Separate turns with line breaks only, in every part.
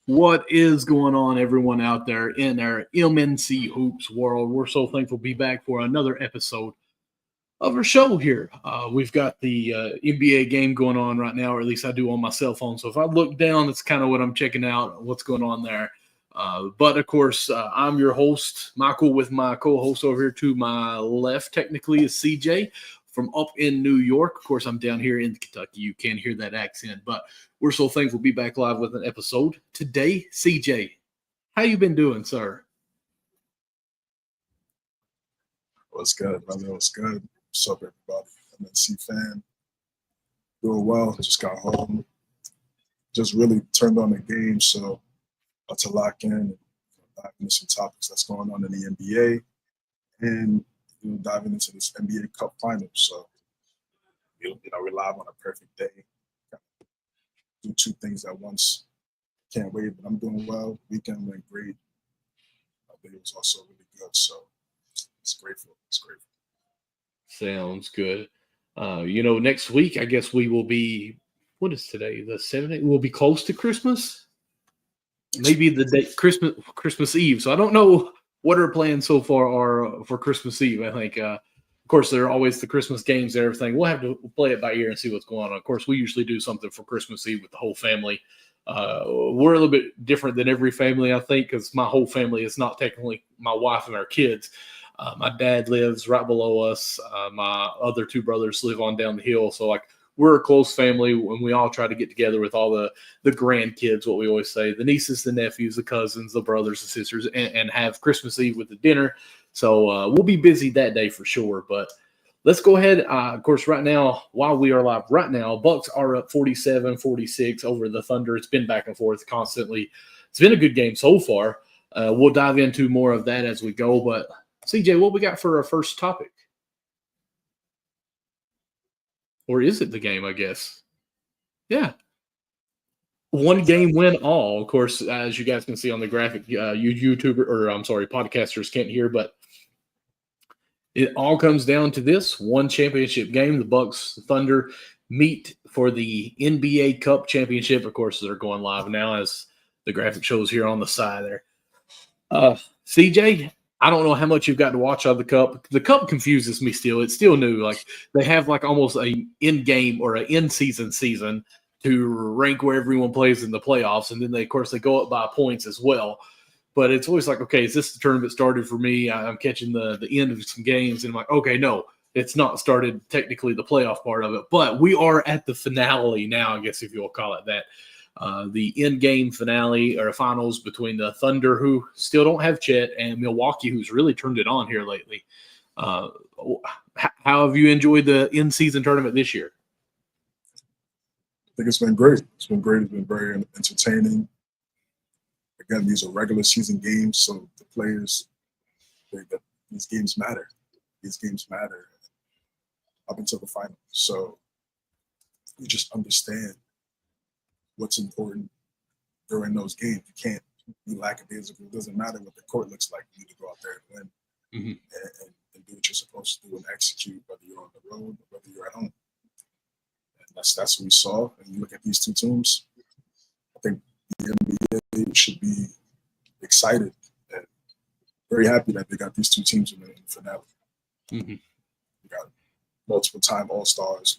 What is going on, everyone out there in our MNC Hoops world? We're so thankful to be back for another episode of our show here. We've got the NBA game going on right now, or at least I do on my cell phone. So if I look down, that's kind of what I'm checking out, what's going on there. But of course, I'm your host, Michael, with my co-host over here to my left, technically, is CJ from up in New York. Of course, I'm down here in Kentucky. You can't hear that accent, but we're so thankful to be back live with an episode today. CJ, how you been doing, sir?
What's good, brother? What's good? What's up, everybody? MNC fan. Doing well. Just got home. Just really turned on the game, so about to lock in and dive into some topics that's going on in the NBA and diving into this NBA Cup Finals. So we're live on a perfect day. Do two things at once. Can't wait, but I'm doing well. Weekend went great. My day was also really good, so it's grateful.
Sounds good. Next week, I guess we will be, what is today? The 7th? We'll be close to Christmas. Maybe the day Christmas Eve. So I don't know what our plans so far are for Christmas Eve. I think, of course, there are always the Christmas games and everything. We'll have to play it by ear and see what's going on. Of course, we usually do something for Christmas Eve with the whole family. We're a little bit different than every family, I think, because my whole family is not technically my wife and our kids. My dad lives right below us. My other two brothers live on down the hill. So, we're a close family, and we all try to get together with all the grandkids, what we always say, the nieces, the nephews, the cousins, the brothers and sisters, and have Christmas Eve with the dinner. So we'll be busy that day for sure. But let's go ahead. Of course, right now, while we are live right now, Bucks are up 47-46 over the Thunder. It's been back and forth constantly. It's been a good game so far. We'll dive into more of that as we go. But, CJ, what we got for our first topic? Or is it the game, I guess? Yeah. One game win all. Of course, as you guys can see on the graphic, podcasters can't hear, but it all comes down to this one championship game. The Bucks Thunder meet for the NBA Cup championship. Of course, they're going live now, as the graphic shows here on the side there. CJ, I don't know how much you've got to watch of the Cup. The Cup confuses me still. It's still new. They have almost a in-game or an in-season season to rank where everyone plays in the playoffs, and then they go up by points as well. But it's always okay, is this the tournament started for me? I'm catching the end of some games, and I'm like, okay, no, it's not started technically the playoff part of it. But we are at the finale now, I guess, if you'll call it that. The in-game finale or finals between the Thunder, who still don't have Chet, and Milwaukee, who's really turned it on here lately. How have you enjoyed the in-season tournament this year?
I think it's been great. It's been very entertaining. Again, these are regular season games, so the players, these games matter. These games matter up until the final. So you just understand what's important during those games. You can't be lackadaisical. It doesn't matter what the court looks like. You need to go out there and win and do what you're supposed to do and execute, whether you're on the road or whether you're at home. And that's what we saw. And you look at these two teams, I think the NBA should be excited and very happy that they got these two teams in the finale.
Mm-hmm.
We got multiple All-Stars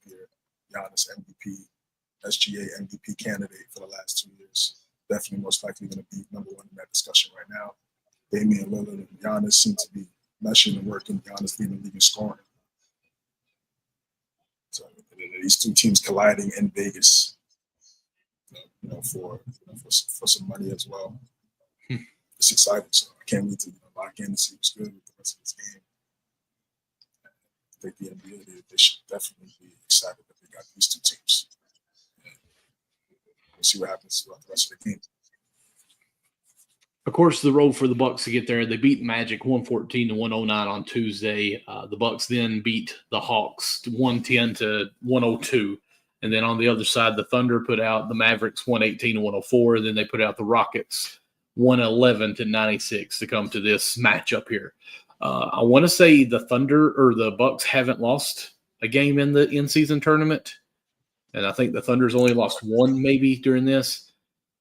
here. Giannis MVP, SGA MVP candidate for the last 2 years. Definitely most likely going to be number one in that discussion right now. Damian Lillard and Giannis seem to be meshing and working. Giannis leading the league in scoring. So these two teams colliding in Vegas, for some money as well. It's exciting. So I can't wait to lock in and see what's good with the rest of this game. I think the NBA, they should definitely be excited that they got these two teams. We'll see what happens throughout the rest of the game.
Of course, the road for the Bucks to get there, they beat Magic 114-109 on Tuesday. The Bucks then beat the Hawks 110-102. And then on the other side, the Thunder put out the Mavericks 118-104. Then they put out the Rockets 111-96 to come to this matchup here. I want to say the Thunder or the Bucks haven't lost a game in the in-season tournament. And I think the Thunder's only lost one maybe during this.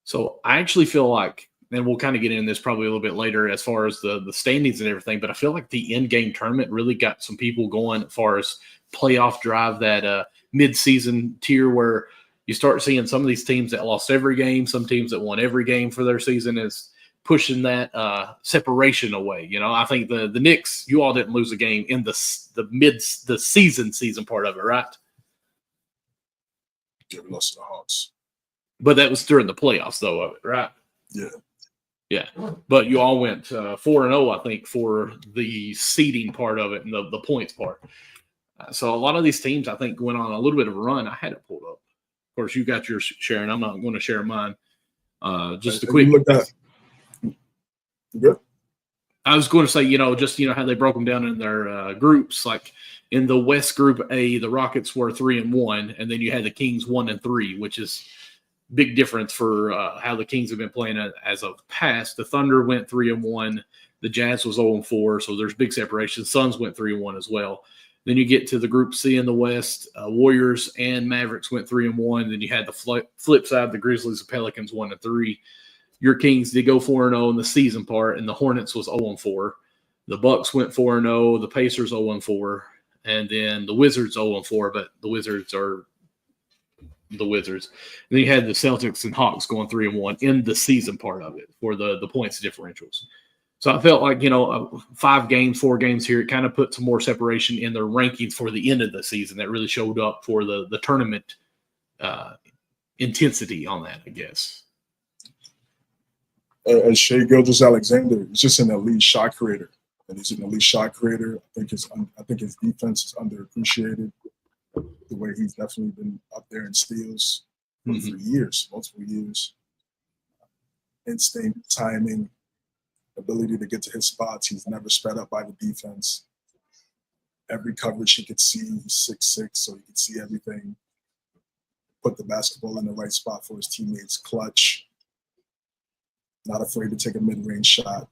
So I actually feel like, and we'll kind of get into this probably a little bit later as far as the standings and everything, but I feel like the in-game tournament really got some people going as far as playoff drive, that mid-season tier where you start seeing some of these teams that lost every game, some teams that won every game for their season is pushing that separation away. You know, I think the Knicks, you all didn't lose a game in the season part of it, right?
Yeah, we lost to the Hawks.
But that was during the playoffs, though, of it, right?
Yeah.
Yeah. But you all went 4-0, I think, for the seeding part of it and the points part. So a lot of these teams, I think, went on a little bit of a run. I had it pulled up. Of course, you got yours, Sharon. I'm not going to share mine. Just a quick.
Look at good.
I was going to say, just how they broke them down in their groups. Like in the West Group A, the Rockets were 3-1, and then you had the Kings 1-3, which is big difference for how the Kings have been playing as of past. The Thunder went 3-1. The Jazz was 0-4, so there's big separation. Suns went 3-1 as well. Then you get to the Group C in the West. Warriors and Mavericks went 3-1. Then you had the flip side, the Grizzlies and Pelicans 1-3. Your Kings did go 4-0 in the season part, and the Hornets was 0-4. The Bucks went 4-0. The Pacers 0-4, and then the Wizards 0-4. But the Wizards are the Wizards. And then you had the Celtics and Hawks going 3-1 in the season part of it for the points differentials. So I felt like, 4 games here, it kind of put some more separation in the rankings for the end of the season that really showed up for the tournament intensity on that, I guess.
As Shai Gilgeous-Alexander is just an elite shot creator. And he's an elite shot creator. I think his defense is underappreciated. The way he's definitely been up there in steals for years, multiple years. Instinct, timing, ability to get to his spots. He's never sped up by the defense. Every coverage he could see, he's 6'6", so he could see everything. Put the basketball in the right spot for his teammates. Clutch. Not afraid to take a mid-range shot.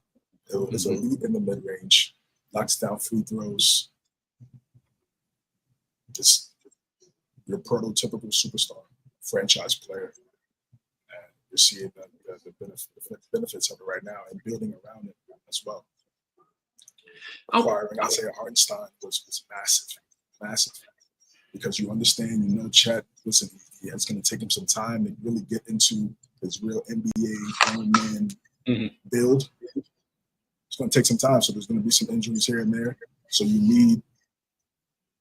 Is elite in the mid-range. Knocks down free throws. Just your prototypical superstar, franchise player. And you're seeing the benefits of it right now and building around it as well. Acquiring Isaiah Hartenstein was massive. Because you understand, Chet, listen, it's going to take him some time to really get into his real NBA man build. It's going to take some time, so there's going to be some injuries here and there. So you need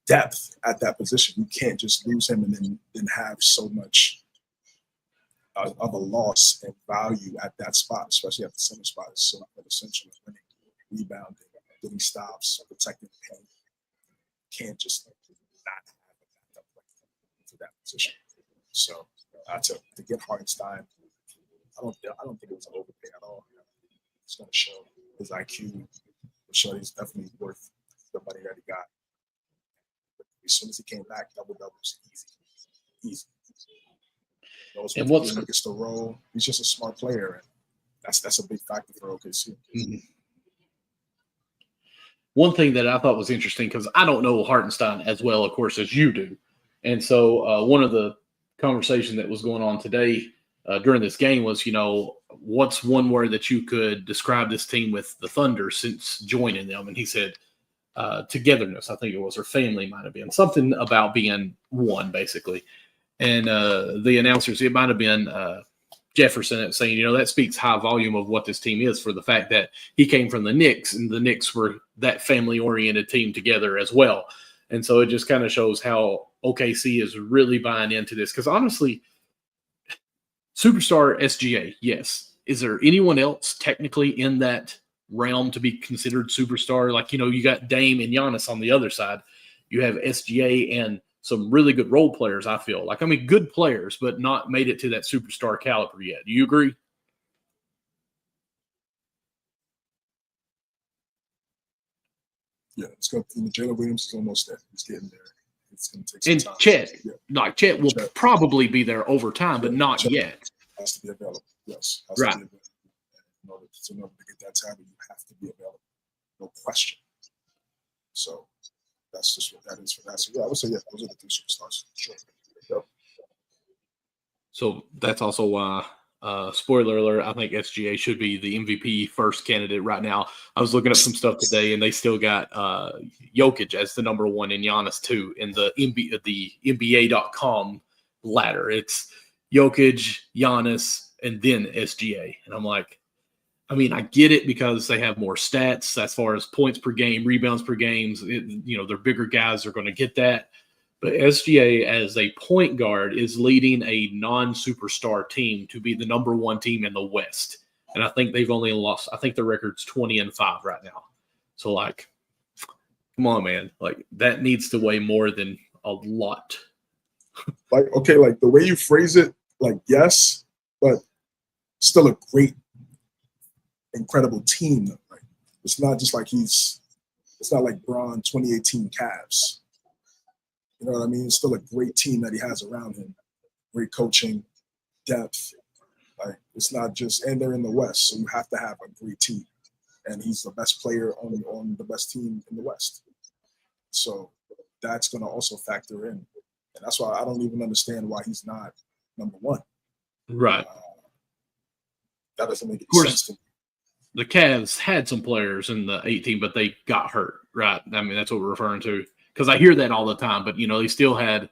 depth at that position. You can't just lose him and then have so much of a loss in value at that spot, especially at the center spot. It's so essential. Winning, rebounding, getting stops, protecting the paint. You can't just not have a backup for that position. So to get Hartenstein, I don't think it was an overpay at all. It's going to show his IQ. It'll show he's definitely worth the money that he got. But as soon as he came back, double-doubles, easy. And when he gets the role, he's just a smart player, and that's a big factor for OKC.
One thing that I thought was interesting, because I don't know Hartenstein as well, of course, as you do, and so one of the conversation that was going on today during this game was, what's one word that you could describe this team with the Thunder since joining them? And he said togetherness, I think it was, or family might have been, something about being one, basically. And the announcers, it might have been Jefferson saying, that speaks high volume of what this team is, for the fact that he came from the Knicks, and the Knicks were that family-oriented team together as well. And so it just kind of shows how OKC is really buying into this. Because honestly, superstar SGA, yes. Is there anyone else technically in that realm to be considered superstar? Like, you got Dame and Giannis on the other side. You have SGA and some really good role players, I feel. Like, good players, but not made it to that superstar caliber yet. Do you agree?
Yeah, it's going. Jalen Williams is almost there. He's getting there. It's going to take some
and
time.
Chet will probably be there over time, but not yet.
Has to be available. Yes,
right.
To be available. In order to get that time, you have to be available. No question. So that's just what that is for that. So yeah, I would say those are the 3 superstars. Sure. Yep.
So that's also why spoiler alert, I think SGA should be the MVP first candidate right now. I was looking up some stuff today, and they still got Jokic as the number one and Giannis too in the NBA.com ladder. It's Jokic, Giannis, and then SGA. And I'm like, I mean, I get it because they have more stats as far as points per game, rebounds per games. They're bigger guys are going to get that. But SGA as a point guard is leading a non-superstar team to be the number one team in the West. And I think they've only lost, I think the record's 20-5 right now. So, like, come on, man. Like, that needs to weigh more than a lot.
Like, okay, like the way you phrase it, like, yes, but still a great, incredible team. Like, it's not just like it's not like Bron 2018 Cavs. You know what I mean? It's still a great team that he has around him. Great coaching, depth. Like, it's not just, and they're in the West, so you have to have a great team. And he's the best player on the best team in the West. So that's going to also factor in. And that's why I don't even understand why he's not number one.
Right.
That doesn't make any sense to me.
The Cavs had some players in the 18, but they got hurt, right? I mean, that's what we're referring to. Because I hear that all the time, but, they still had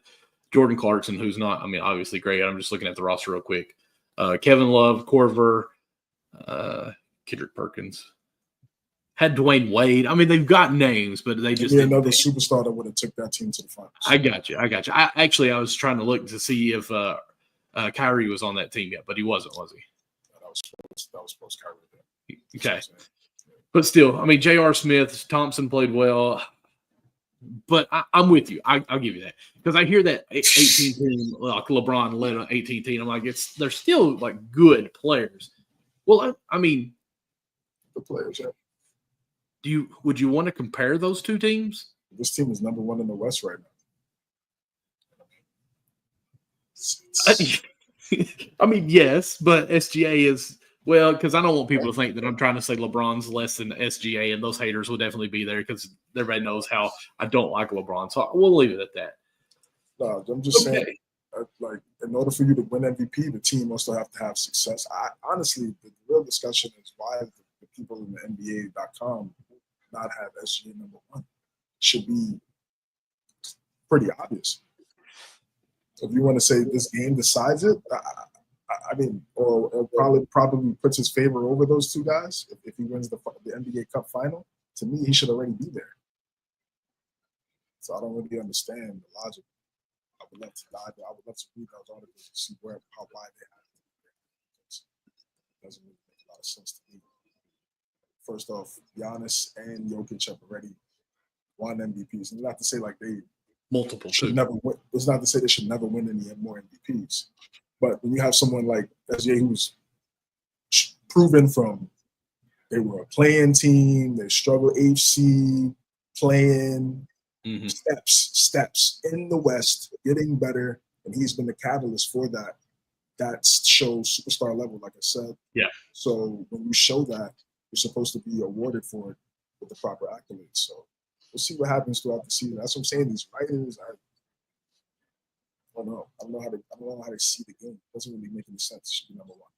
Jordan Clarkson, who's not, I mean, obviously great. I'm just looking at the roster real quick. Kevin Love, Korver, Kendrick Perkins. Had Dwayne Wade. I mean, they've got names, but they just
Maybe another superstar that would have took that team to the finals.
I got you. I was trying to look to see if Kyrie was on that team yet, but he wasn't, was he?
That was post Kyrie.
Okay. But still, I mean, J.R. Smith, Thompson played well. But I'm with you. I'll give you that. Because I hear that 18 team, like LeBron led an 18 team. I'm like, they're still like good players. Well, I mean,
the players, yeah.
Would you want to compare those two teams?
This team is number one in the West right
now. I mean, yes, but SGA is. Well, because I don't want people to think that I'm trying to say LeBron's less than SGA, and those haters will definitely be there because everybody knows how I don't like LeBron. So we'll leave it at that.
No, I'm just saying, like, in order for you to win MVP, the team also have to have success. Honestly, the real discussion is why the people in the NBA.com not have SGA number one. Should be pretty obvious. If you want to say this game decides it, I mean, or probably puts his favor over those two guys if he wins the NBA Cup final. To me, he should already be there. So I don't really understand the logic. I would love to read those articles and see why they have it. It doesn't really make a lot of sense to me. First off, Giannis and Jokic have already won MVPs. And not to say like they should never win. It's not to say they should never win any more MVPs. But when you have someone like SGA who's proven from they were a playing team, they struggled HC, playing steps in the West, getting better, and he's been the catalyst for that. That shows superstar level, like I said.
Yeah. So
when you show that, you're supposed to be awarded for it with the proper accolades. So we'll see what happens throughout the season. That's what I'm saying. These writers, I don't know. I don't know how to see the game. It doesn't really make any sense. It should be number one.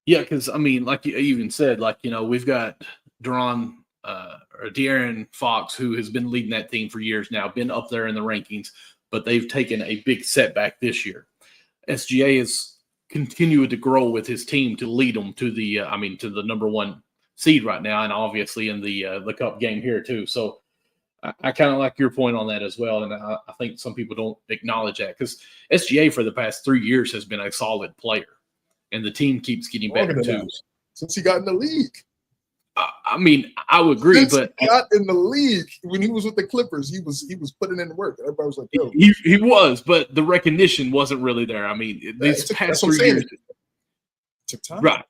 Yeah, because I mean, like you even said, we've got De'Aaron Fox, who has been leading that team for years now, been up there in the rankings, but they've taken a big setback this year. SGA has continued to grow with his team to lead them to the number one seed right now, and obviously in the Cup game here too. So I kind of like your point on that as well, and I think some people don't acknowledge that because SGA for the past 3 years has been a solid player, and the team keeps getting better too.
Since he got in the league.
I mean, I would agree, but
he got in the league when he was with the Clippers, he was putting in the work. Everybody was like, "Yo."
He was, but the recognition wasn't really there. I mean, these past 3 years,
it took time,
right?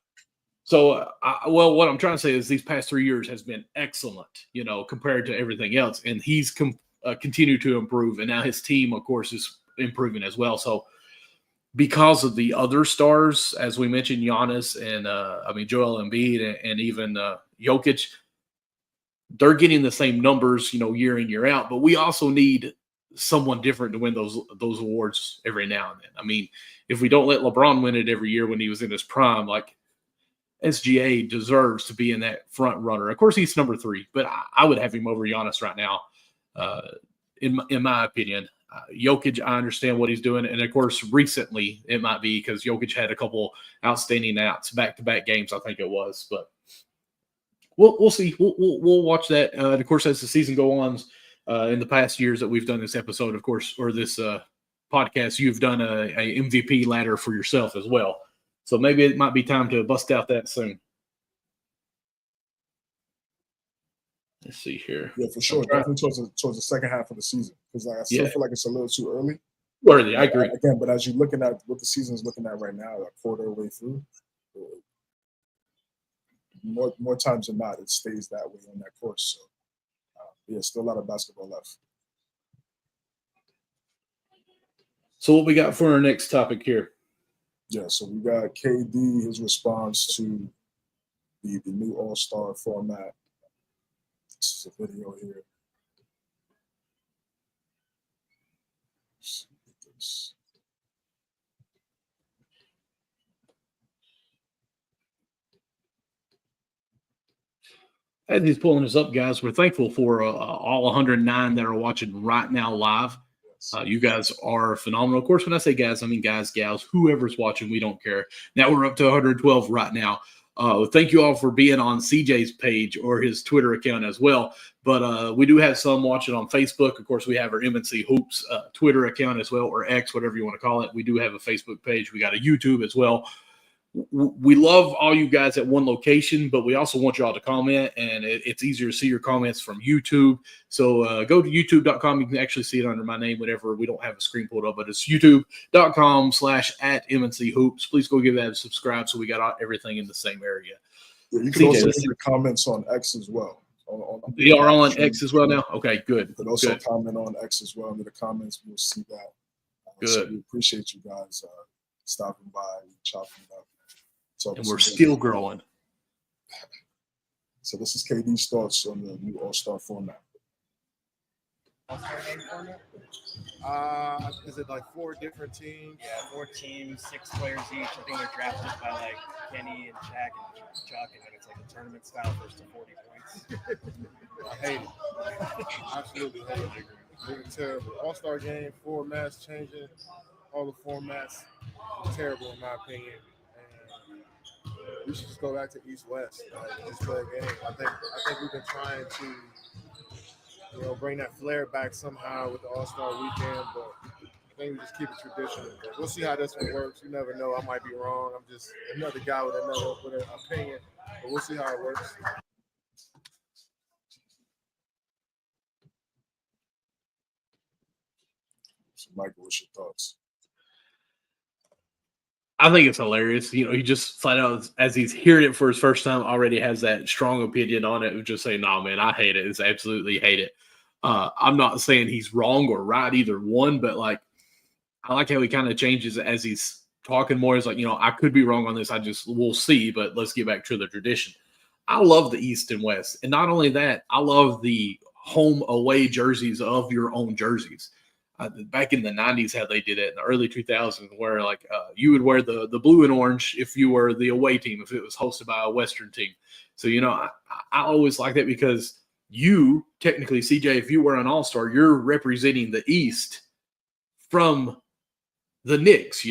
So, what I'm trying to say is these past 3 years has been excellent, compared to everything else. And he's continued to improve. And now his team, of course, is improving as well. So, because of the other stars, as we mentioned, Giannis and, Joel Embiid and even Jokic, they're getting the same numbers, year in, year out. But we also need someone different to win those awards every now and then. I mean, if we don't let LeBron win it every year when he was in his prime, like SGA deserves to be in that front runner. Of course, he's number 3, but I would have him over Giannis right now, in my opinion. Jokic, I understand what he's doing, and of course, recently it might be because Jokic had a couple outstanding outs, back-to-back games, I think it was. But we'll see. We'll watch that. And of course, as the season goes on, in the past years that we've done this episode, of course, or this podcast, you've done a MVP ladder for yourself as well. So maybe it might be time to bust out that soon. Let's see here.
Yeah, for sure. Definitely towards the second half of the season, because I still feel like it's a little too early.
Worthy, I agree.
Again, but as you're looking at what the season is looking at right now, a quarter way through, more times than not, it stays that way on that course. So, still a lot of basketball left.
So what we got for our next topic here?
Yeah, so we got KD, his response to the new All-Star format. This is a video here. Let's see this.
As he's pulling this up, guys, we're thankful for all 109 that are watching right now live. You guys are phenomenal. Of course, when I say guys, I mean guys, gals, whoever's watching, we don't care. Now we're up to 112 right now. Thank you all for being on CJ's page or his Twitter account as well. But we do have some watching on Facebook. Of course, we have our MNC Hoops Twitter account as well, or X, whatever you want to call it. We do have a Facebook page. We got a YouTube as well. We love all you guys at one location, but we also want you all to comment, and it's easier to see your comments from YouTube. So go to youtube.com. You can actually see it under my name, whenever we don't have a screen pulled up, but it's youtube.com/@MNC Hoops. Please go give that a subscribe so we got everything in the same area.
Yeah, you can also leave your comments on X as well.
They are on X as well now? Okay, good.
You can also comment on X as well. In the comments, we'll see that.
Good.
So we appreciate you guys stopping by and chopping it up.
And we're still growing.
So this is KD's thoughts on the new All-Star format.
All-Star game format? Is it like 4 different teams?
Yeah, 4 teams, 6 players each. I think they're drafted by like Kenny and Shaq and Chuck, and then it's like a tournament style, first to 40 points.
I hate it. Absolutely hate it. It's terrible. All-Star game, formats changing, all the formats are terrible in my opinion. We should just go back to East-West. Just play a game. I think we've been trying to, bring that flair back somehow with the All-Star weekend, but I think we just keep it traditional. But we'll see how this one works. You never know. I might be wrong. I'm just another guy with an opinion, but we'll see how it works.
So, Michael, what's your thoughts?
I think it's hilarious. He just flat out, as he's hearing it for his first time, already has that strong opinion on it of just saying, "No, man, I hate it. It's absolutely hate it." I'm not saying he's wrong or right, either one, but I like how he kind of changes as he's talking more. He's like, I could be wrong on this. We'll see, but let's get back to the tradition. I love the East and West. And not only that, I love the home away jerseys of your own jerseys. Back in the 90s, how they did it in the early 2000s, where you would wear the blue and orange if you were the away team, if it was hosted by a Western team. So, I always like that, because you technically, CJ, if you were an All-Star, you're representing the East from the Knicks,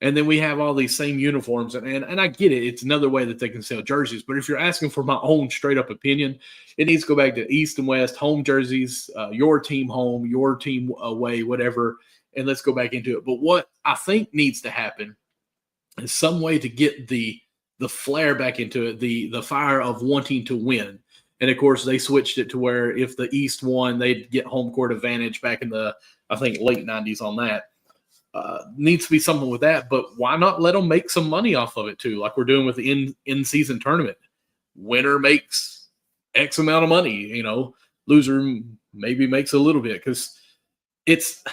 and then we have all these same uniforms, and I get it. It's another way that they can sell jerseys. But if you're asking for my own straight up opinion, it needs to go back to East and West, home jerseys, your team home, your team away, whatever, and let's go back into it. But what I think needs to happen is some way to get the flair back into it, the fire of wanting to win. And of course, they switched it to where if the East won, they'd get home court advantage back in the, I think, late 90s on that. Needs to be something with that, but why not let them make some money off of it too, like we're doing with the in-season tournament? Winner makes X amount of money, loser maybe makes a little bit, because it's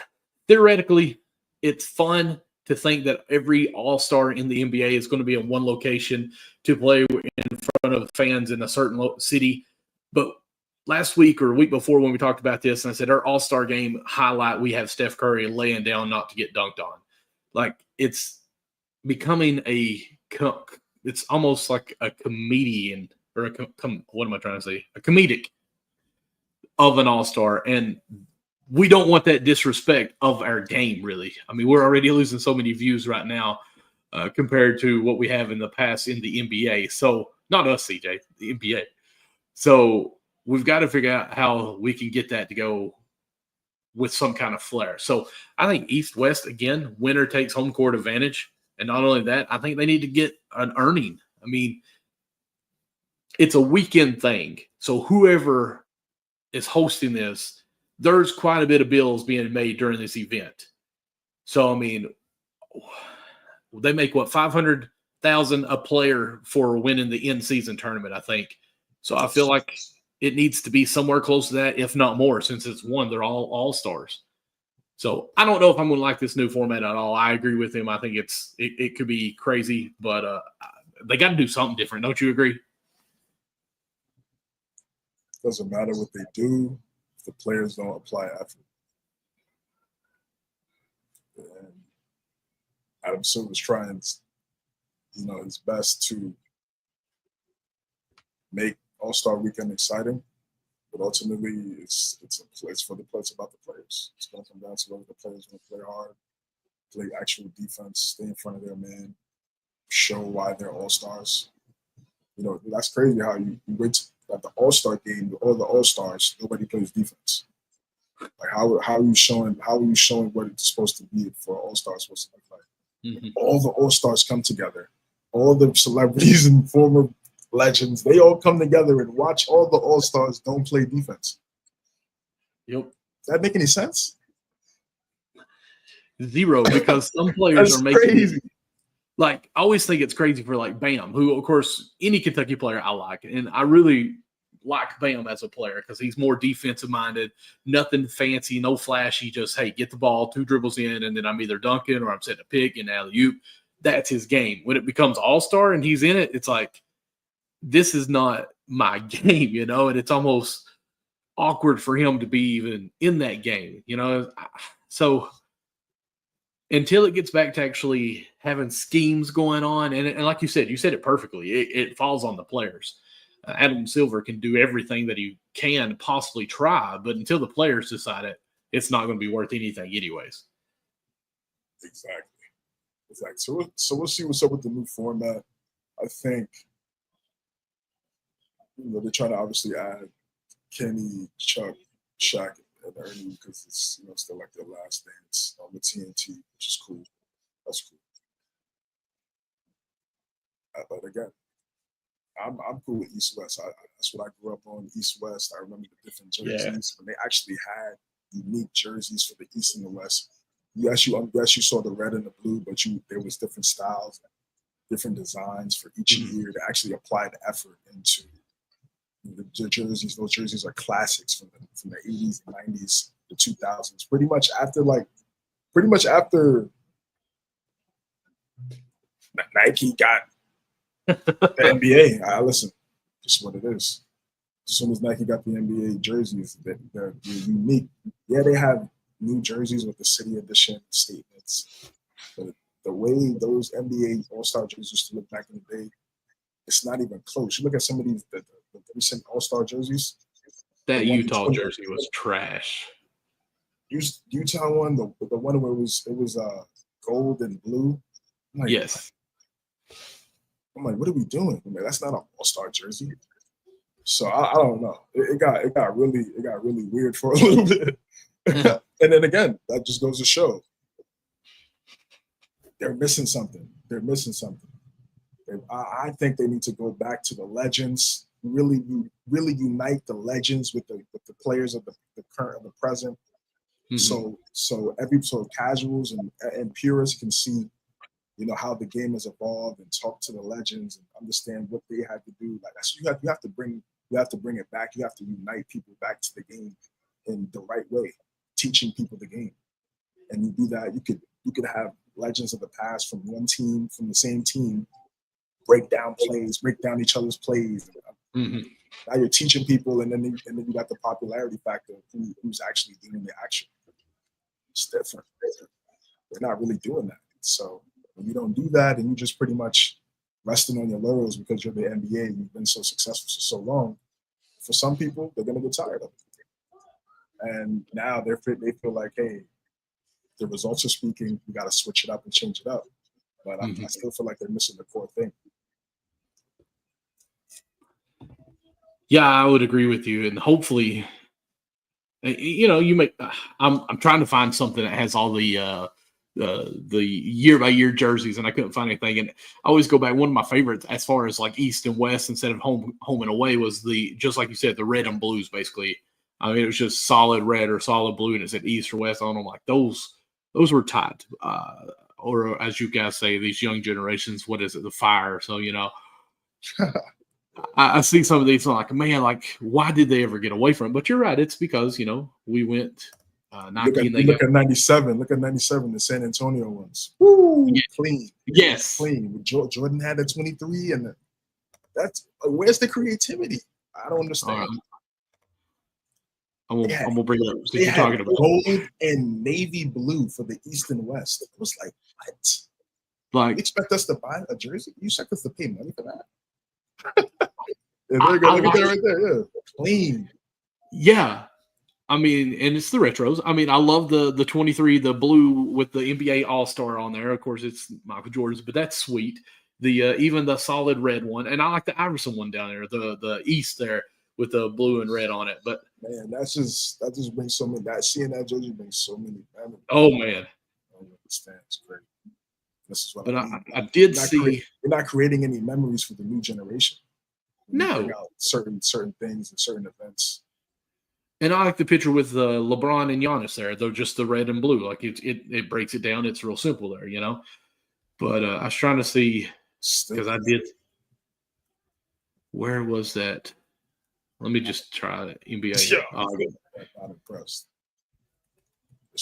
theoretically, it's fun to think that every All-Star in the NBA is going to be in one location to play in front of fans in a certain city, but last week or week before when we talked about this, and I said our All-Star game highlight, we have Steph Curry laying down not to get dunked on. Like, it's becoming it's almost like a comedian or what am I trying to say? A comedic of an All-Star. And we don't want that disrespect of our game, really. I mean, we're already losing so many views right now compared to what we have in the past in the NBA. So, not us, CJ, the NBA. So, we've got to figure out how we can get that to go with some kind of flair. So, I think East-West, again, winner takes home court advantage. And not only that, I think they need to get an earning. I mean, it's a weekend thing. So, whoever is hosting this, there's quite a bit of bills being made during this event. So, I mean, they make what, $500,000 a player for winning the in-season tournament, I think. So I feel like it needs to be somewhere close to that, if not more, since it's one. They're all stars. So I don't know if I'm going to like this new format at all. I agree with him. I think it could be crazy, but they got to do something different. Don't you agree?
Doesn't matter what they do if the players don't apply effort. And Adam Silver's trying, his best to make All-Star Weekend exciting, but ultimately it's for the players. It's about the players. It's going to come down to whether the players want to play hard, play actual defense, stay in front of their man, show why they're All-Stars. That's crazy how you wait at the All-Star game, all the All-Stars, nobody plays defense. Like how are you showing what it's supposed to be for All-Stars supposed to look like? Mm-hmm. All the All-Stars come together. All the celebrities and former legends, they all come together and watch all the All-Stars don't play defense.
Yep.
Does that make any sense?
Zero, because some players are making
crazy.
Like, I always think it's crazy for, like, Bam, who, of course, any Kentucky player I like. And I really like Bam as a player because he's more defensive-minded, nothing fancy, no flashy, just, hey, get the ball, 2 dribbles in, and then I'm either dunking or I'm setting a pick and alley-oop. That's his game. When it becomes All-Star and he's in it, it's like, this is not my game, and it's almost awkward for him to be even in that game, So until it gets back to actually having schemes going on, and like you said it perfectly, it falls on the players. Adam Silver can do everything that he can possibly try, but until the players decide it, it's not going to be worth anything anyways.
Exactly. So we'll see what's up with the new format. I think they're trying to obviously add Kenny, Chuck, Shaq, and Ernie because it's still like their last dance on the TNT, which is cool. That's cool. But again, I'm cool with East West. That's what I grew up on, East West. I remember the different jerseys when they actually had unique jerseys for the East and the West. Yes, you saw the red and the blue, but there was different styles, different designs for each year to actually apply the effort into the jerseys. Those jerseys are classics from the 80s and 90s, the 2000s. Pretty much after Nike got the NBA. Listen, just what it is. As soon as Nike got the NBA jerseys, they're unique. Yeah, they have new jerseys with the city edition statements, but the way those NBA All-Star jerseys used to look back in the day, it's not even close. You look at some of these the recent All-Star jerseys.
That Utah jersey was trash.
Utah one, the one where it was gold and blue.
Yes.
I'm like, what are we doing? That's not an All-Star jersey. So I don't know. It got really weird for a little bit. And then again, that just goes to show they're missing something. I think they need to go back to the legends, really unite the legends with the players of the current and the present. Mm-hmm. So casuals and purists can see, how the game has evolved and talk to the legends and understand what they had to do. Like that's you have to bring it back. You have to unite people back to the game in the right way, teaching people the game. And you do that, you could have legends of the past from one team, from the same team, break down each other's plays. Mm-hmm. Now you're teaching people, and then you got the popularity factor of who's actually doing the action. It's different. They're not really doing that. So when you don't do that, and you just pretty much resting on your laurels because you're the NBA and you've been so successful for so long, for some people, they're gonna get tired of it. And now they feel like, hey, the results are speaking. We got to switch it up and change it up. But I still feel like they're missing the core thing.
Yeah, I would agree with you, and hopefully, you make. I'm trying to find something that has all the year by year jerseys, and I couldn't find anything. And I always go back. One of my favorites, as far as like East and West instead of home and away, was just like you said, the red and blues. Basically, I mean, it was just solid red or solid blue, and it said East or West on them. Like those were tied. Or as you guys say, these young generations, what is it, the fire? So I see some of these, I'm like, man, like, why did they ever get away from it? But you're right. It's because, we went Nike.
Look at 97. Look at 97, the San Antonio ones. Woo,
yeah.
Clean.
Yes.
Clean. Jordan had the 23, and that's where's the creativity? I don't understand.
I'm going to bring it up.
They had talking about gold and navy blue for the East and West. It was like, what?
Like,
you expect us to buy a jersey? You expect us to pay money for that? Yeah, there you go. Look at that right there. Yeah. Clean.
Yeah. I mean, and it's the retros. I mean, I love the 23, the blue with the NBA All-Star on there. Of course, it's Michael Jordan's, but that's sweet. The even the solid red one, and I like the Iverson one down there, the East there with the blue and red on it. But
man, that just brings so many. Seeing that jersey brings so many memories.
Oh man,
I don't understand. It's great. This is what
but
I mean.
I did see.
We're not creating any memories for the new generation.
No,
bring out certain things and certain events.
And I like the picture with LeBron and Giannis there. They're just the red and blue. Like it breaks it down. It's real simple there, But I was trying to see because I did. Where was that? Let me just try it. NBA.
Yeah. I'm impressed.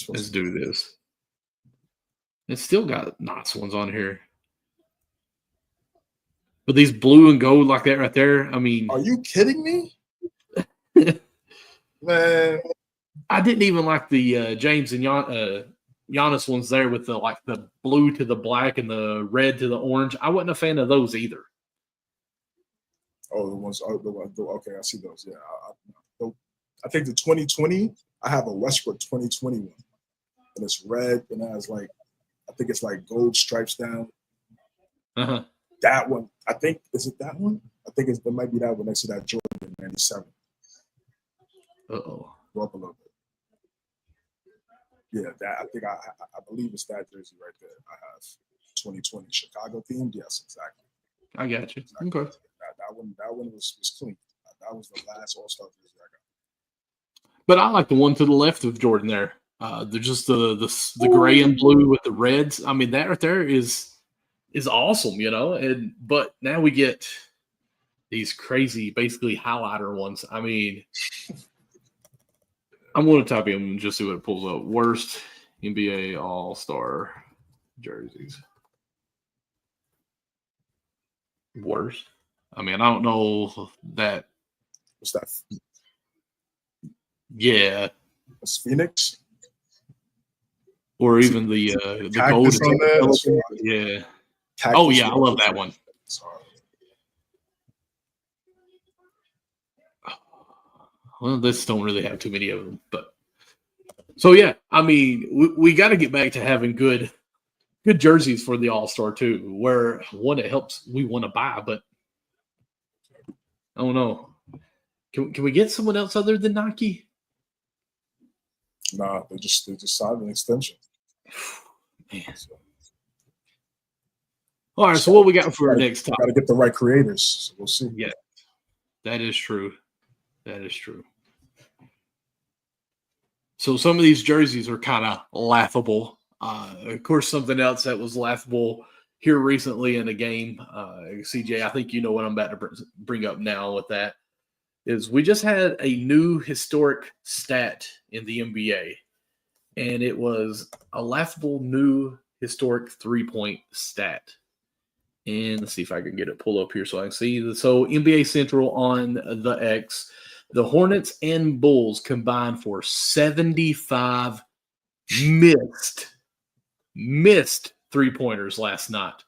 Let's do this. It's still got nice ones on here. But these blue and gold like that right there, I mean.
Are you kidding me? Man.
I didn't even like the James and Giannis ones there with the blue to the black and the red to the orange. I wasn't a fan of those either.
Oh, the ones. Okay, I see those. Yeah, I think the 2020. I have a Westbrook 2021, and it's red and it has I think it's gold stripes down.
Uh-huh.
That one, I think, is it that one? I think it might be that one next to that Jordan 97.
Uh-oh.
Go up a little bit. Yeah, that I think I believe it's that jersey right there. I have 2020 Chicago themed. Yes, exactly.
I got you.
Exactly.
Okay.
That one was clean. That was the last All-Star jersey I got.
But I like the one to the left of Jordan there. They're just the gray and blue with the reds. I mean, that right there is awesome, but now we get these crazy, basically highlighter ones. I mean, I'm going to type in and just see what it pulls up. Worst NBA All-Star jerseys. Worst. I mean, I don't know that.
What's that?
Yeah.
It's Phoenix.
Or even the gold.
On
yeah.
Cactus
oh yeah, I love that one. Well, this don't really have too many of them, but so yeah, I mean, we got to get back to having good jerseys for the All-Star too. Where one, it helps we want to buy, but I don't know. Can we get someone else other than Nike?
Nah, they just signed an extension.
Man. All right, so what we got for our next topic?
Got to get the right creators. So we'll see.
Yeah, that is true. That is true. So some of these jerseys are kind of laughable. Of course, something else that was laughable here recently in a game, CJ, I think you know what I'm about to bring up now with that, is we just had a new historic stat in the NBA, and it was a laughable new historic 3-point stat. And let's see if I can get it pulled up here so I can see. So NBA Central on the X, the Hornets and Bulls combined for 75 missed three-pointers last night.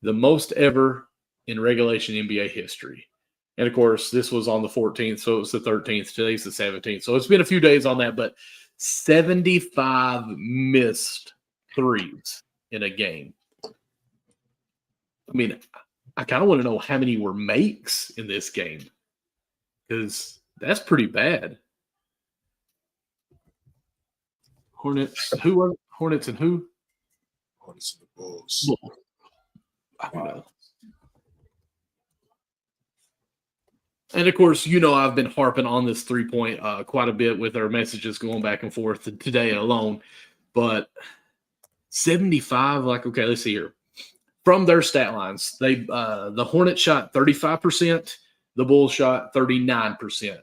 The most ever in regulation NBA history. And, of course, this was on the 14th, so it was the 13th. Today's the 17th. So it's been a few days on that, but 75 missed threes in a game. I mean, I kind of want to know how many were makes in this game because that's pretty bad. Hornets, who are Hornets and who?
Hornets and the Bulls.
I don't know. And, of course, I've been harping on this three-point quite a bit with our messages going back and forth today alone. But 75, okay, let's see here. From their stat lines, the Hornets shot 35%, the Bulls shot 39%.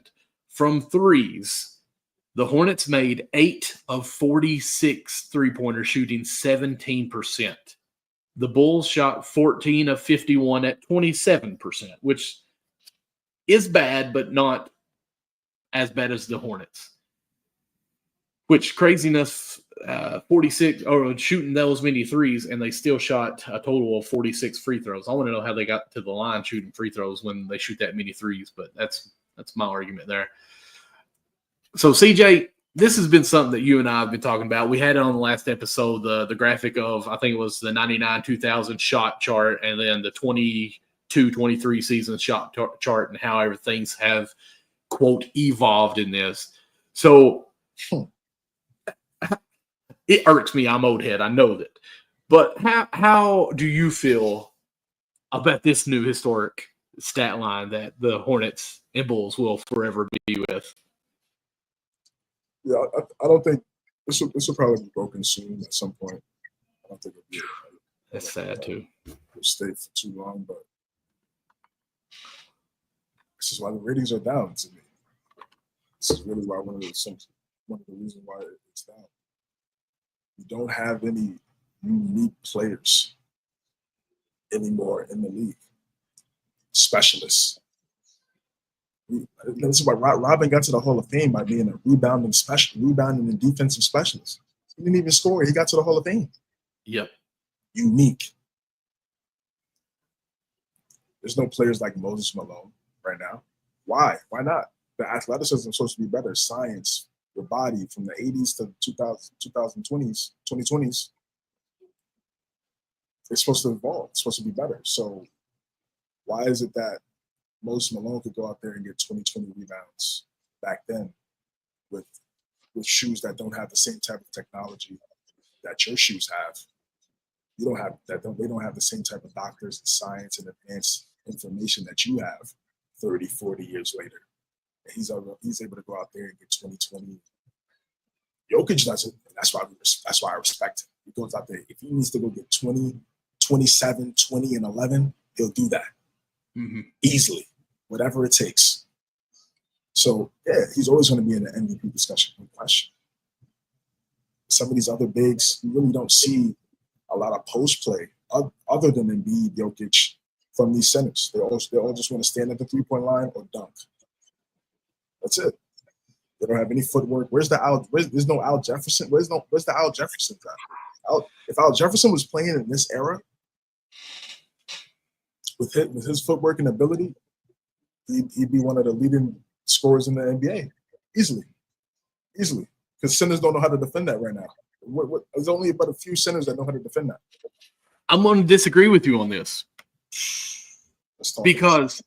From threes, the Hornets made 8 of 46 three-pointers, shooting 17%. The Bulls shot 14 of 51 at 27%, which is bad, but not as bad as the Hornets. Which craziness, 46 or shooting those many threes, and they still shot a total of 46 free throws. I want to know how they got to the line shooting free throws when they shoot that many threes, but that's my argument there. So, CJ, this has been something that you and I have been talking about. We had it on the last episode, the graphic of, I think it was the 99-2000 shot chart, and then the 22-23 season shot chart, and how things have, quote, evolved in this. So, it irks me. I'm old head. I know that. But how do you feel about this new historic stat line that the Hornets and Bulls will forever be with?
Yeah, I don't think this will probably be broken soon at some point. I don't think it'll be.
That's sad too.
It'll stay for too long, but this is why the ratings are down to me. This is really why one of the reasons why it's down. You don't have any unique players anymore in the league. Specialists. This is why Robin got to the Hall of Fame by being a rebounding and defensive specialist. He didn't even score. He got to the Hall of Fame.
Yep.
Unique. There's no players like Moses Malone right now. Why? Why not? The athleticism is supposed to be better. Science, your body from the 80s to 2020s, it's supposed to evolve. It's supposed to be better. So why is it that Moses Malone could go out there and get 20 rebounds back then with shoes that don't have the same type of technology that your shoes have? You don't have that. They don't have the same type of doctors and science and advanced information that you have 30, 40 years later. And he's able to go out there and get 20. Jokic doesn't. And that's why I respect him. He goes out there. If he needs to go get 20, 27, 20, and 11, he'll do that. Mm-hmm. Easily, whatever it takes. So, yeah, he's always going to be in the MVP discussion, no question. Some of these other bigs, you really don't see a lot of post play other than Embiid, Jokic, from these centers. They all just want to stand at the three-point line or dunk. That's it. They don't have any footwork. There's no Al Jefferson. Where's the Al Jefferson guy? If Al Jefferson was playing in this era, with his footwork and ability, he'd be one of the leading scorers in the NBA. Easily. Because centers don't know how to defend that right now. There's only about a few centers that know how to defend that.
I'm going to disagree with you on this. Because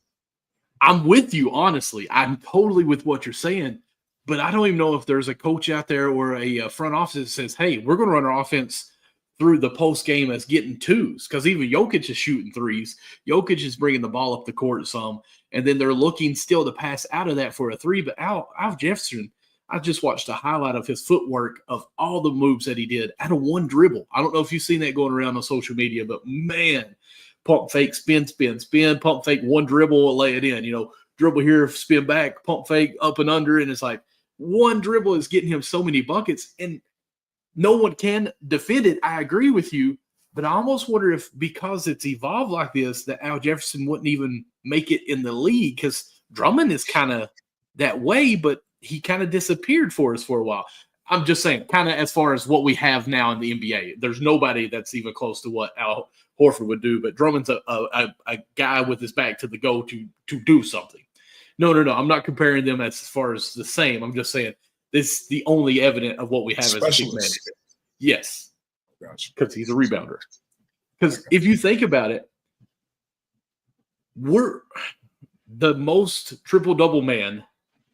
I'm with you, honestly. I'm totally with what you're saying. But I don't even know if there's a coach out there or a front office that says, hey, we're going to run our offense through the post game as getting twos, because even Jokic is shooting threes. Jokic is bringing the ball up the court some, and then they're looking still to pass out of that for a three. But Al Jefferson, I just watched a highlight of his footwork of all the moves that he did out of one dribble. I don't know if you've seen that going around on social media, but man, pump fake, spin, pump fake, one dribble, lay it in. Dribble here, spin back, pump fake, up and under, and it's like one dribble is getting him so many buckets, and no one can defend it. I agree with you, But I almost wonder if because it's evolved like this, that Al Jefferson wouldn't even make it in the league because Drummond is kind of that way, but he kind of disappeared for us for a while. I'm just saying, kind of as far as what we have now in the NBA, there's nobody that's even close to what Al Horford would do. But Drummond's a guy with his back to the goal to do something. No. I'm not comparing them as far as the same. I'm just saying this is the only evidence of what we have as a big man. Yes, because he's a rebounder. Because if you think about it, we're the most triple-double man,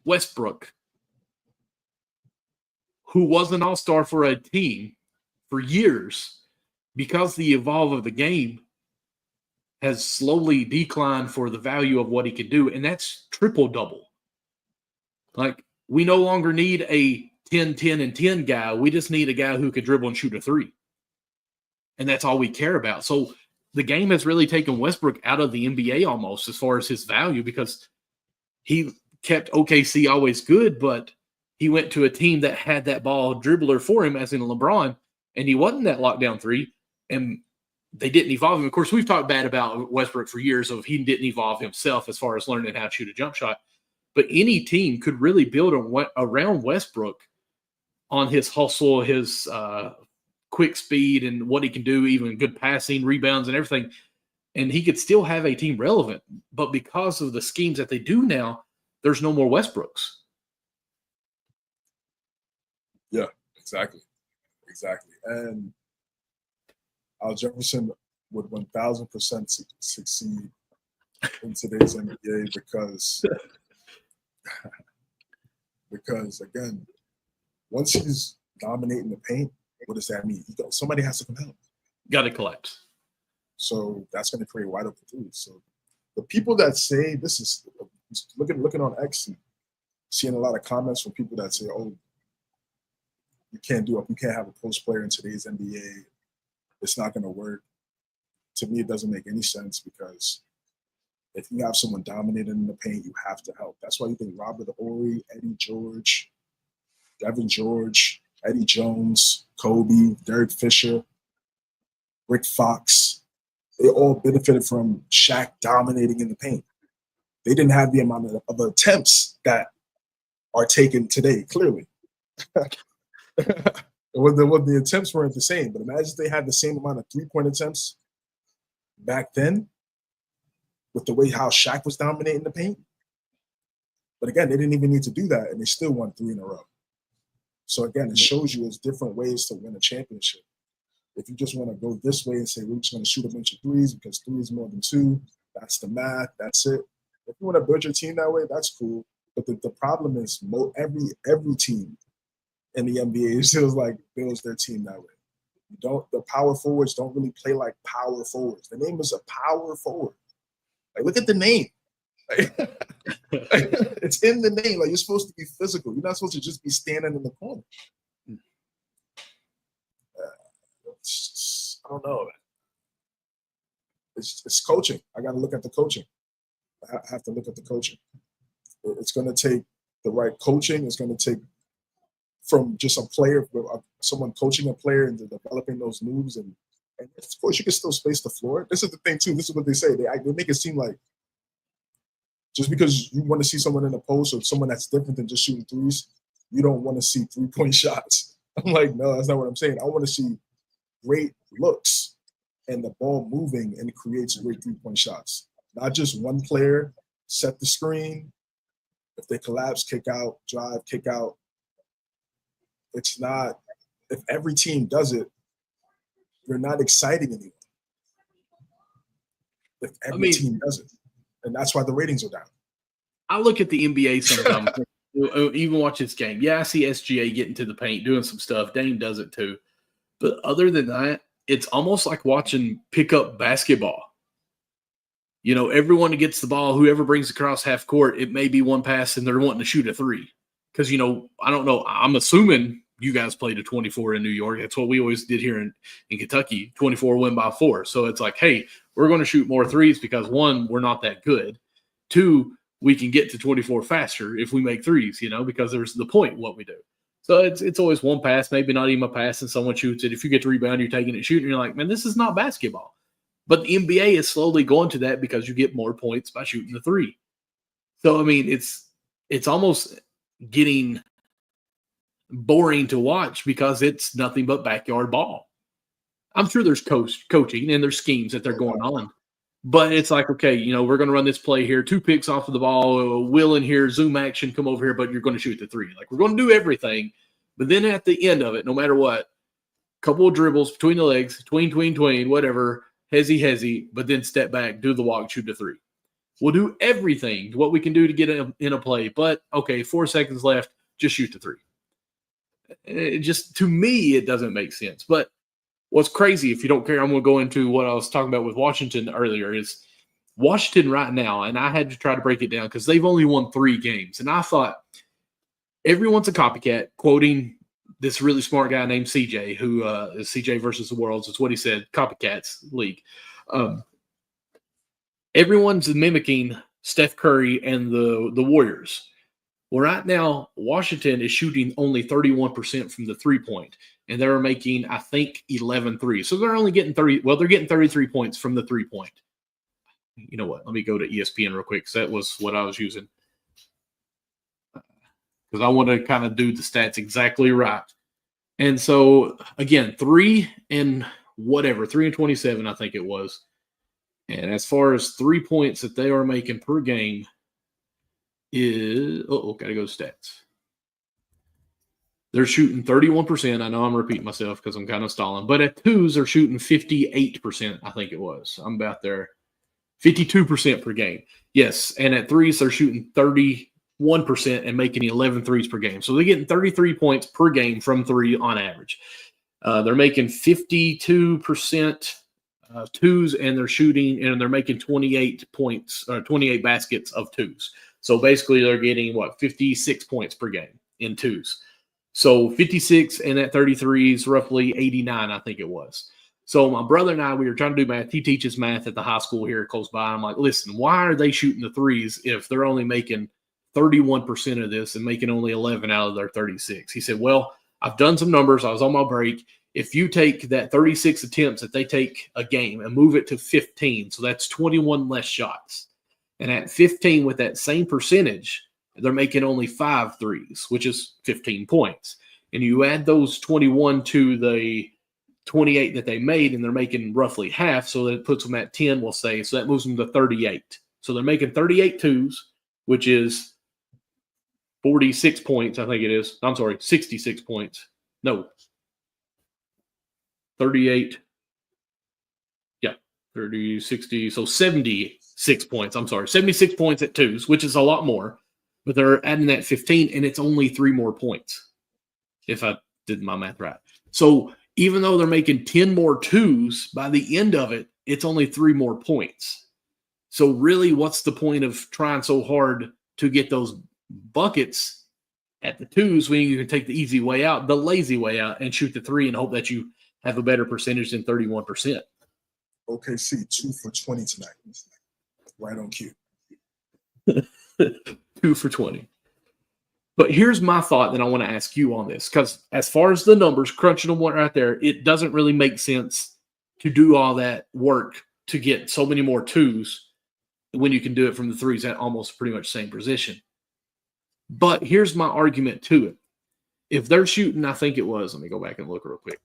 Westbrook, who was an all-star for a team for years, because the evolve of the game has slowly declined for the value of what he can do, and that's triple-double. Like, we no longer need a 10, 10, and 10 guy. We just need a guy who could dribble and shoot a three. And that's all we care about. So the game has really taken Westbrook out of the NBA almost as far as his value, because he kept OKC always good, but he went to a team that had that ball dribbler for him, as in LeBron, and he wasn't that lockdown three, and they didn't evolve him. Of course, we've talked bad about Westbrook for years of he didn't evolve himself as far as learning how to shoot a jump shot. But any team could really build around Westbrook on his hustle, his quick speed, and what he can do, even good passing, rebounds, and everything. And he could still have a team relevant. But because of the schemes that they do now, there's no more Westbrooks.
Yeah, exactly. And Al Jefferson would 1,000% succeed in today's NBA because again, once he's dominating the paint, what does that mean? Somebody has to come help.
Got to collapse.
So that's going to create wide open threes. So the people that say this is looking on X and seeing a lot of comments from people that say, "Oh, you can't have a post player in today's NBA. It's not going to work." To me, it doesn't make any sense, because if you have someone dominating in the paint, you have to help. That's why you think Robert Horry, Eddie George, Devin George, Eddie Jones, Kobe, Derek Fisher, Rick Fox, they all benefited from Shaq dominating in the paint. They didn't have the amount of attempts that are taken today, clearly. The attempts weren't the same, but imagine if they had the same amount of three-point attempts back then with the way how Shaq was dominating the paint. But again, they didn't even need to do that, and they still won 3 in a row. So again, it shows you there's different ways to win a championship. If you just want to go this way and say, we're just going to shoot a bunch of threes because 3 is more than 2, that's the math, that's it. If you want to build your team that way, that's cool. But the problem is every team in the NBA feels like builds their team that way. The power forwards don't really play like power forwards. The name is a power forward. Like, look at the name. It's in the name. Like, you're supposed to be physical. You're not supposed to just be standing in the corner. I don't know. It's coaching. I got to look at the coaching. I have to look at the coaching. It's going to take the right coaching. It's going to take from just a player, someone coaching a player and developing those moves. And of course, you can still space the floor. This is the thing, too. This is what they say. They make it seem like just because you want to see someone in the post or someone that's different than just shooting threes, you don't want to see three-point shots. I'm like, no, that's not what I'm saying. I want to see great looks and the ball moving and it creates great three-point shots. Not just one player set the screen. If they collapse, kick out, drive, kick out. It's not, if every team does it, you're not exciting anymore. If every team does it. And that's why the ratings are down.
I look at the NBA sometimes, even watch this game. Yeah, I see SGA getting to the paint, doing some stuff. Dame does it too. But other than that, it's almost like watching pickup basketball. You know, everyone gets the ball, whoever brings across half court, it may be one pass and they're wanting to shoot a three. Because, you know, I don't know. I'm assuming you guys played a 24 in New York. That's what we always did here in Kentucky, 24 win by 4. So it's like, hey, we're going to shoot more threes because, 1, we're not that good. 2, we can get to 24 faster if we make threes, you know, because there's the point what we do. So it's always one pass, maybe not even a pass, and someone shoots it. If you get the rebound, you're taking it, shooting. You're like, man, this is not basketball. But the NBA is slowly going to that because you get more points by shooting the three. So I mean, it's almost getting boring to watch because it's nothing but backyard ball. I'm sure there's coaching and there's schemes that they're going on. But it's like, okay, we're going to run this play here, 2 picks off of the ball, Will in here, zoom action, come over here, but you're going to shoot the three. Like, we're going to do everything. But then at the end of it, no matter what, couple of dribbles between the legs, tween, whatever, hezzy, but then step back, do the walk, shoot the three. We'll do everything, what we can do to get in a play. But, okay, 4 seconds left, just shoot the three. To me, it doesn't make sense. But what's crazy, if you don't care, I'm going to go into what I was talking about with Washington earlier, is Washington right now, and I had to try to break it down because they've only won 3 games. And I thought everyone's a copycat, quoting this really smart guy named CJ, who is CJ versus the Worlds. It's what he said, copycats league. Everyone's mimicking Steph Curry and the Warriors. Well, right now, Washington is shooting only 31% from the three-point, and they're making, I think, 11 threes. So they're only getting they're getting 33 points from the three-point. You know what? Let me go to ESPN real quick because that was what I was using. Because I want to kind of do the stats exactly right. And so, again, 3 and 27, I think it was. And as far as 3 points that they are making per game, gotta go to stats. They're shooting 31%. I know I'm repeating myself because I'm kind of stalling. But at twos, they're shooting 58%, I think it was. I'm about there. 52% per game. Yes, and at threes, they're shooting 31% and making 11 threes per game. So they're getting 33 points per game from three on average. They're making 52% twos, and they're making 28 points, 28 baskets of twos. So basically, they're getting 56 points per game in twos. So 56 and that 33 is roughly 89, I think it was. So my brother and I, we were trying to do math. He teaches math at the high school here close by. I'm like, listen, why are they shooting the threes if they're only making 31% of this and making only 11 out of their 36? He said, well, I've done some numbers. I was on my break. If you take that 36 attempts that they take a game and move it to 15, so that's 21 less shots. And at 15 with that same percentage, they're making only 5 threes, which is 15 points. And you add those 21 to the 28 that they made, and they're making roughly half, so that puts them at 10, we'll say. So that moves them to 38. So they're making 38 twos, which is 46 points, I think it is. I'm sorry, 66 points. No. 38. Yeah, 30, 60. So 76 points. I'm sorry, 76 points at twos, which is a lot more. But they're adding that 15, and it's only 3 more points, if I did my math right. So even though they're making 10 more twos, by the end of it, it's only 3 more points. So really, what's the point of trying so hard to get those buckets at the twos when you can take the easy way out, the lazy way out, and shoot the three and hope that you have a better percentage than 31%?
OKC 2 for 20 tonight. Right on cue.
2 for 20. But here's my thought that I want to ask you on this, because as far as the numbers, crunching them right there, it doesn't really make sense to do all that work to get so many more twos when you can do it from the threes at almost pretty much same position. But here's my argument to it. If they're shooting, I think it was, let me go back and look real quick.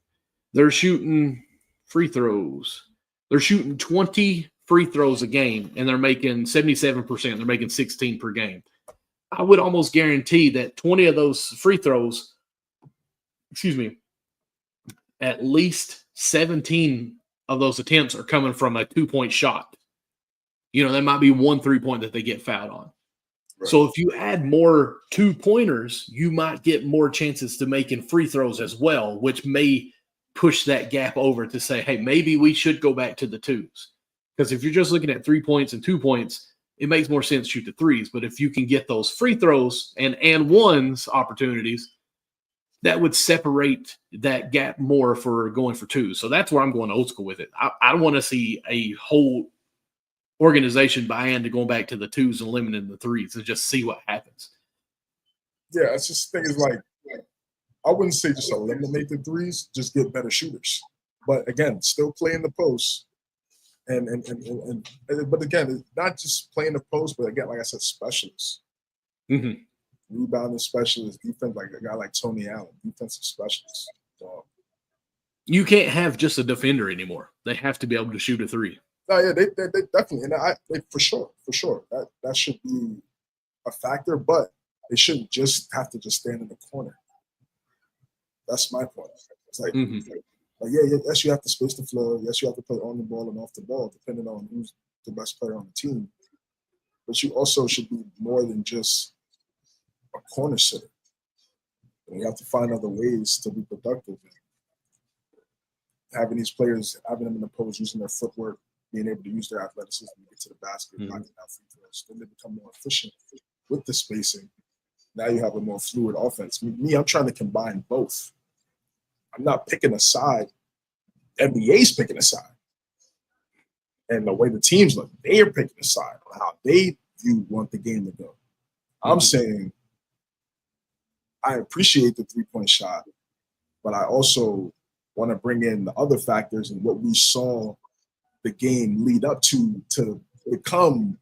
They're shooting free throws. They're shooting 20 free throws a game, and they're making 77%. They're making 16 per game. I would almost guarantee that 20 of those free throws, at least 17 of those attempts are coming from a 2-point shot. There might be 1 3-point that they get fouled on. Right. So if you add more 2-pointers, you might get more chances to making free throws as well, which may push that gap over to say, hey, maybe we should go back to the twos. Because if you're just looking at 3 points and 2 points, it makes more sense to shoot the threes. But if you can get those free throws and ones opportunities, that would separate that gap more for going for twos. So that's where I'm going old school with it. I want to see a whole organization buy into going back to the twos and limiting the threes and just see what happens.
Yeah, I just think it's like I wouldn't say just eliminate the threes, just get better shooters. But again, still play in the post. But again, it's not just playing the post, but again, like I said, specialists.
Mm-hmm.
Rebounding specialists, defense, like a guy like Tony Allen, defensive specialists. So,
You can't have just a defender anymore. They have to be able to shoot a three.
no, yeah, they definitely, and they, for sure, that should be a factor, but they shouldn't just have to just stand in the corner. That's my point. It's like, yes, you have to space the floor. Yes, you have to play on the ball and off the ball, depending on who's the best player on the team. But you also should be more than just a corner sitter. You have to find other ways to be productive. Having these players, having them in the post, using their footwork, being able to use their athleticism to get to the basket, knocking out free throws, then they become more efficient with the spacing. Now you have a more fluid offense. Me, I'm trying to combine both. I'm not picking a side. NBA's picking a side. And the way the teams look, they are picking a side on how they want the game to go. I'm saying I appreciate the three-point shot, but I also want to bring in the other factors and what we saw the game lead up to become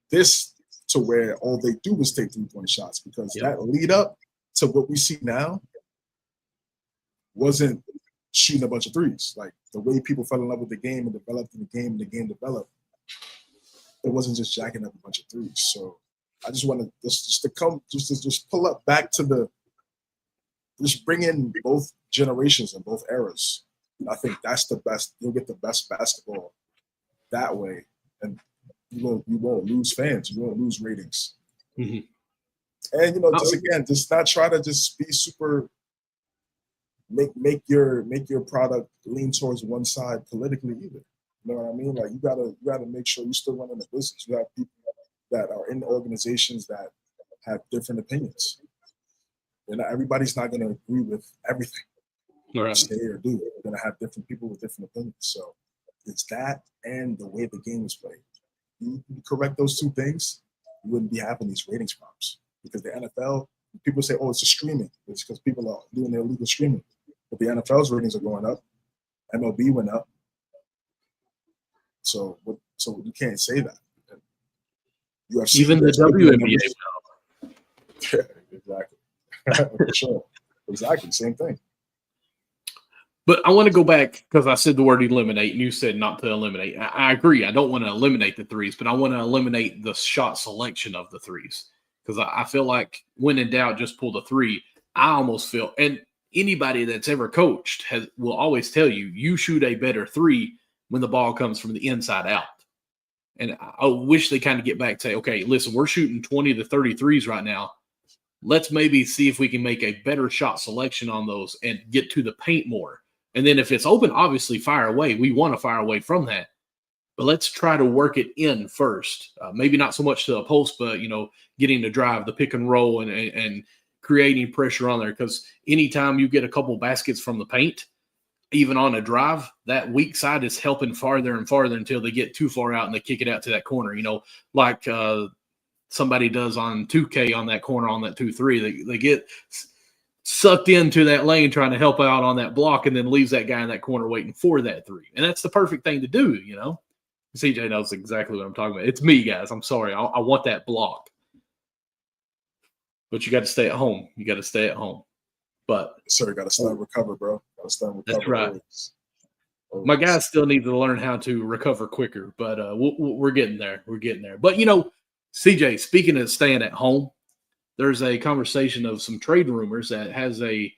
this, to where all they do is take three-point shots, because that lead up to what we see now wasn't shooting a bunch of threes. Like the way people fell in love with the game and developed in the game, and the game developed, it wasn't just jacking up a bunch of threes. So I just want to just pull up back to just bring in both generations and both eras. And I think that's the best. You'll get the best basketball that way, and you won't lose fans. You won't lose ratings. And just not try to just be super. Make your product lean towards one side politically either. You know what I mean? Like you gotta make sure you're still running the business. You have people that are in organizations that have different opinions. And everybody's not gonna agree with everything.
Right.
Stay or do. You're gonna have different people with different opinions. So it's that and the way the game is played. You correct those two things, you wouldn't be having these ratings problems. Because the NFL, people say, oh, it's a streaming. It's because people are doing their illegal streaming. But the NFL's ratings are going up. MLB went up. So you can't say that. UFC,
even the WNBA.
Yeah, exactly. For sure. Exactly. Same thing.
But I want to go back because I said the word eliminate and you said not to eliminate. I agree. I don't want to eliminate the threes, but I want to eliminate the shot selection of the threes, because I feel like when in doubt, just pull the three. I almost feel, and anybody that's ever coached will always tell you, you shoot a better three when the ball comes from the inside out. And I wish they kind of get back to say, okay, listen, we're shooting 20 to 33s right now. Let's maybe see if we can make a better shot selection on those and get to the paint more. And then if it's open, obviously fire away. We want to fire away from that. But let's try to work it in first. Maybe not so much to the post, but, getting the drive, the pick and roll, and creating pressure on there. Because anytime you get a couple baskets from the paint, even on a drive, that weak side is helping farther and farther until they get too far out and they kick it out to that corner, like somebody does on 2K on that corner on that 2-3. They get sucked into that lane trying to help out on that block and then leaves that guy in that corner waiting for that three. And that's the perfect thing to do, CJ knows exactly what I'm talking about. It's me, guys. I'm sorry. I want that block. But you got to stay at home. But
sir, you got to stand recover, bro. Got to stand recover.
That's right.
Always.
My guys still need to learn how to recover quicker, but we're getting there. We're getting there. But, CJ, speaking of staying at home, there's a conversation of some trade rumors that has a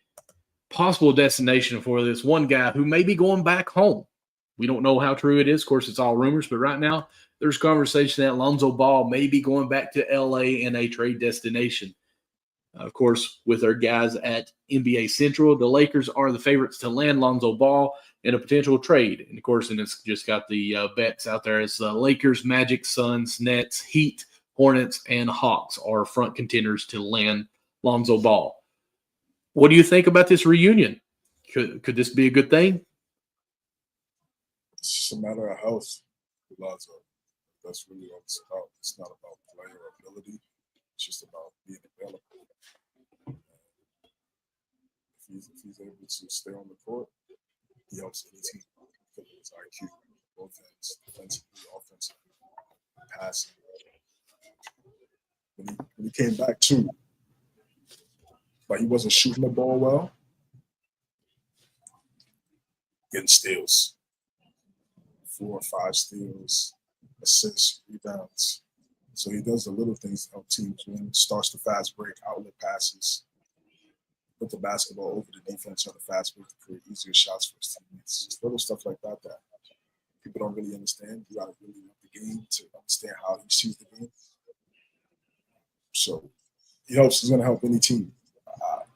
possible destination for this one guy who may be going back home. We don't know how true it is. Of course, it's all rumors, but right now there's conversation that Lonzo Ball may be going back to LA in a trade destination. Of course, with our guys at NBA Central, the Lakers are the favorites to land Lonzo Ball in a potential trade. And, of course, it's just got the bets out there. It's Lakers, Magic, Suns, Nets, Heat, Hornets, and Hawks are front contenders to land Lonzo Ball. What do you think about this reunion? Could this be a good thing?
It's just a matter of health, Lonzo. That's really what it's about. It's not about player ability. It's just about being available. he's able to stay on the court, he helps any team because of his IQ, both ends, defensively, offensively, passing. When he came back too, but he wasn't shooting the ball well, getting steals, 4 or 5 steals, assists, rebounds. So he does the little things to help teams win. Starts the fast break, outlet passes, put the basketball over the defense on the fast break to create easier shots for his teammates. Just little stuff like that that people don't really understand. You got to really love the game to understand how he sees the game. So he helps. He's going to help any team.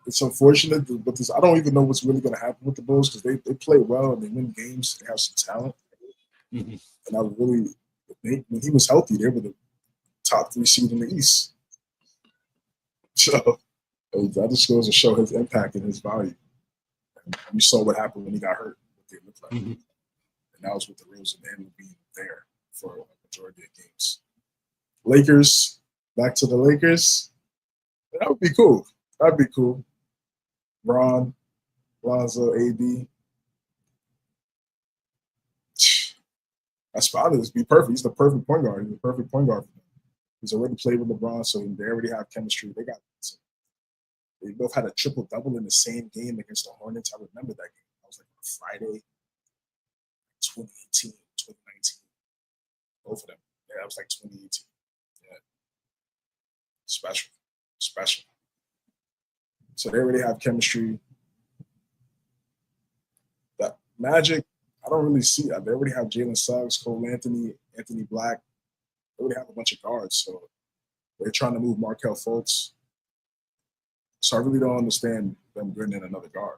It's unfortunate, but I don't even know what's really going to happen with the Bulls because they play well and they win games. They have some talent.
Mm-hmm.
And I really, when he was healthy, they were the top 3 seed in the East. So that just goes to show his impact and his value. And we saw what happened when he got hurt, what they looked like. Mm-hmm. And that was with the Rose and him being there for a majority of games. Lakers, back to the Lakers. That would be cool. That'd be cool. Ron, Lonzo, AD. That's fine. It'd be perfect. He's the perfect point guard. He's the perfect point guard for them. He's already played with LeBron, so they already have chemistry. They both had a triple-double in the same game against the Hornets. I remember that game. That was like on Friday, 2018, 2019. Both of them. Yeah, that was like 2018. Yeah. Special. So they already have chemistry. That Magic, I don't really see that. They already have Jalen Suggs, Cole Anthony, Anthony Black. They already have a bunch of guards. So they're trying to move Markelle Fultz. So I really don't understand them bringing in another guard.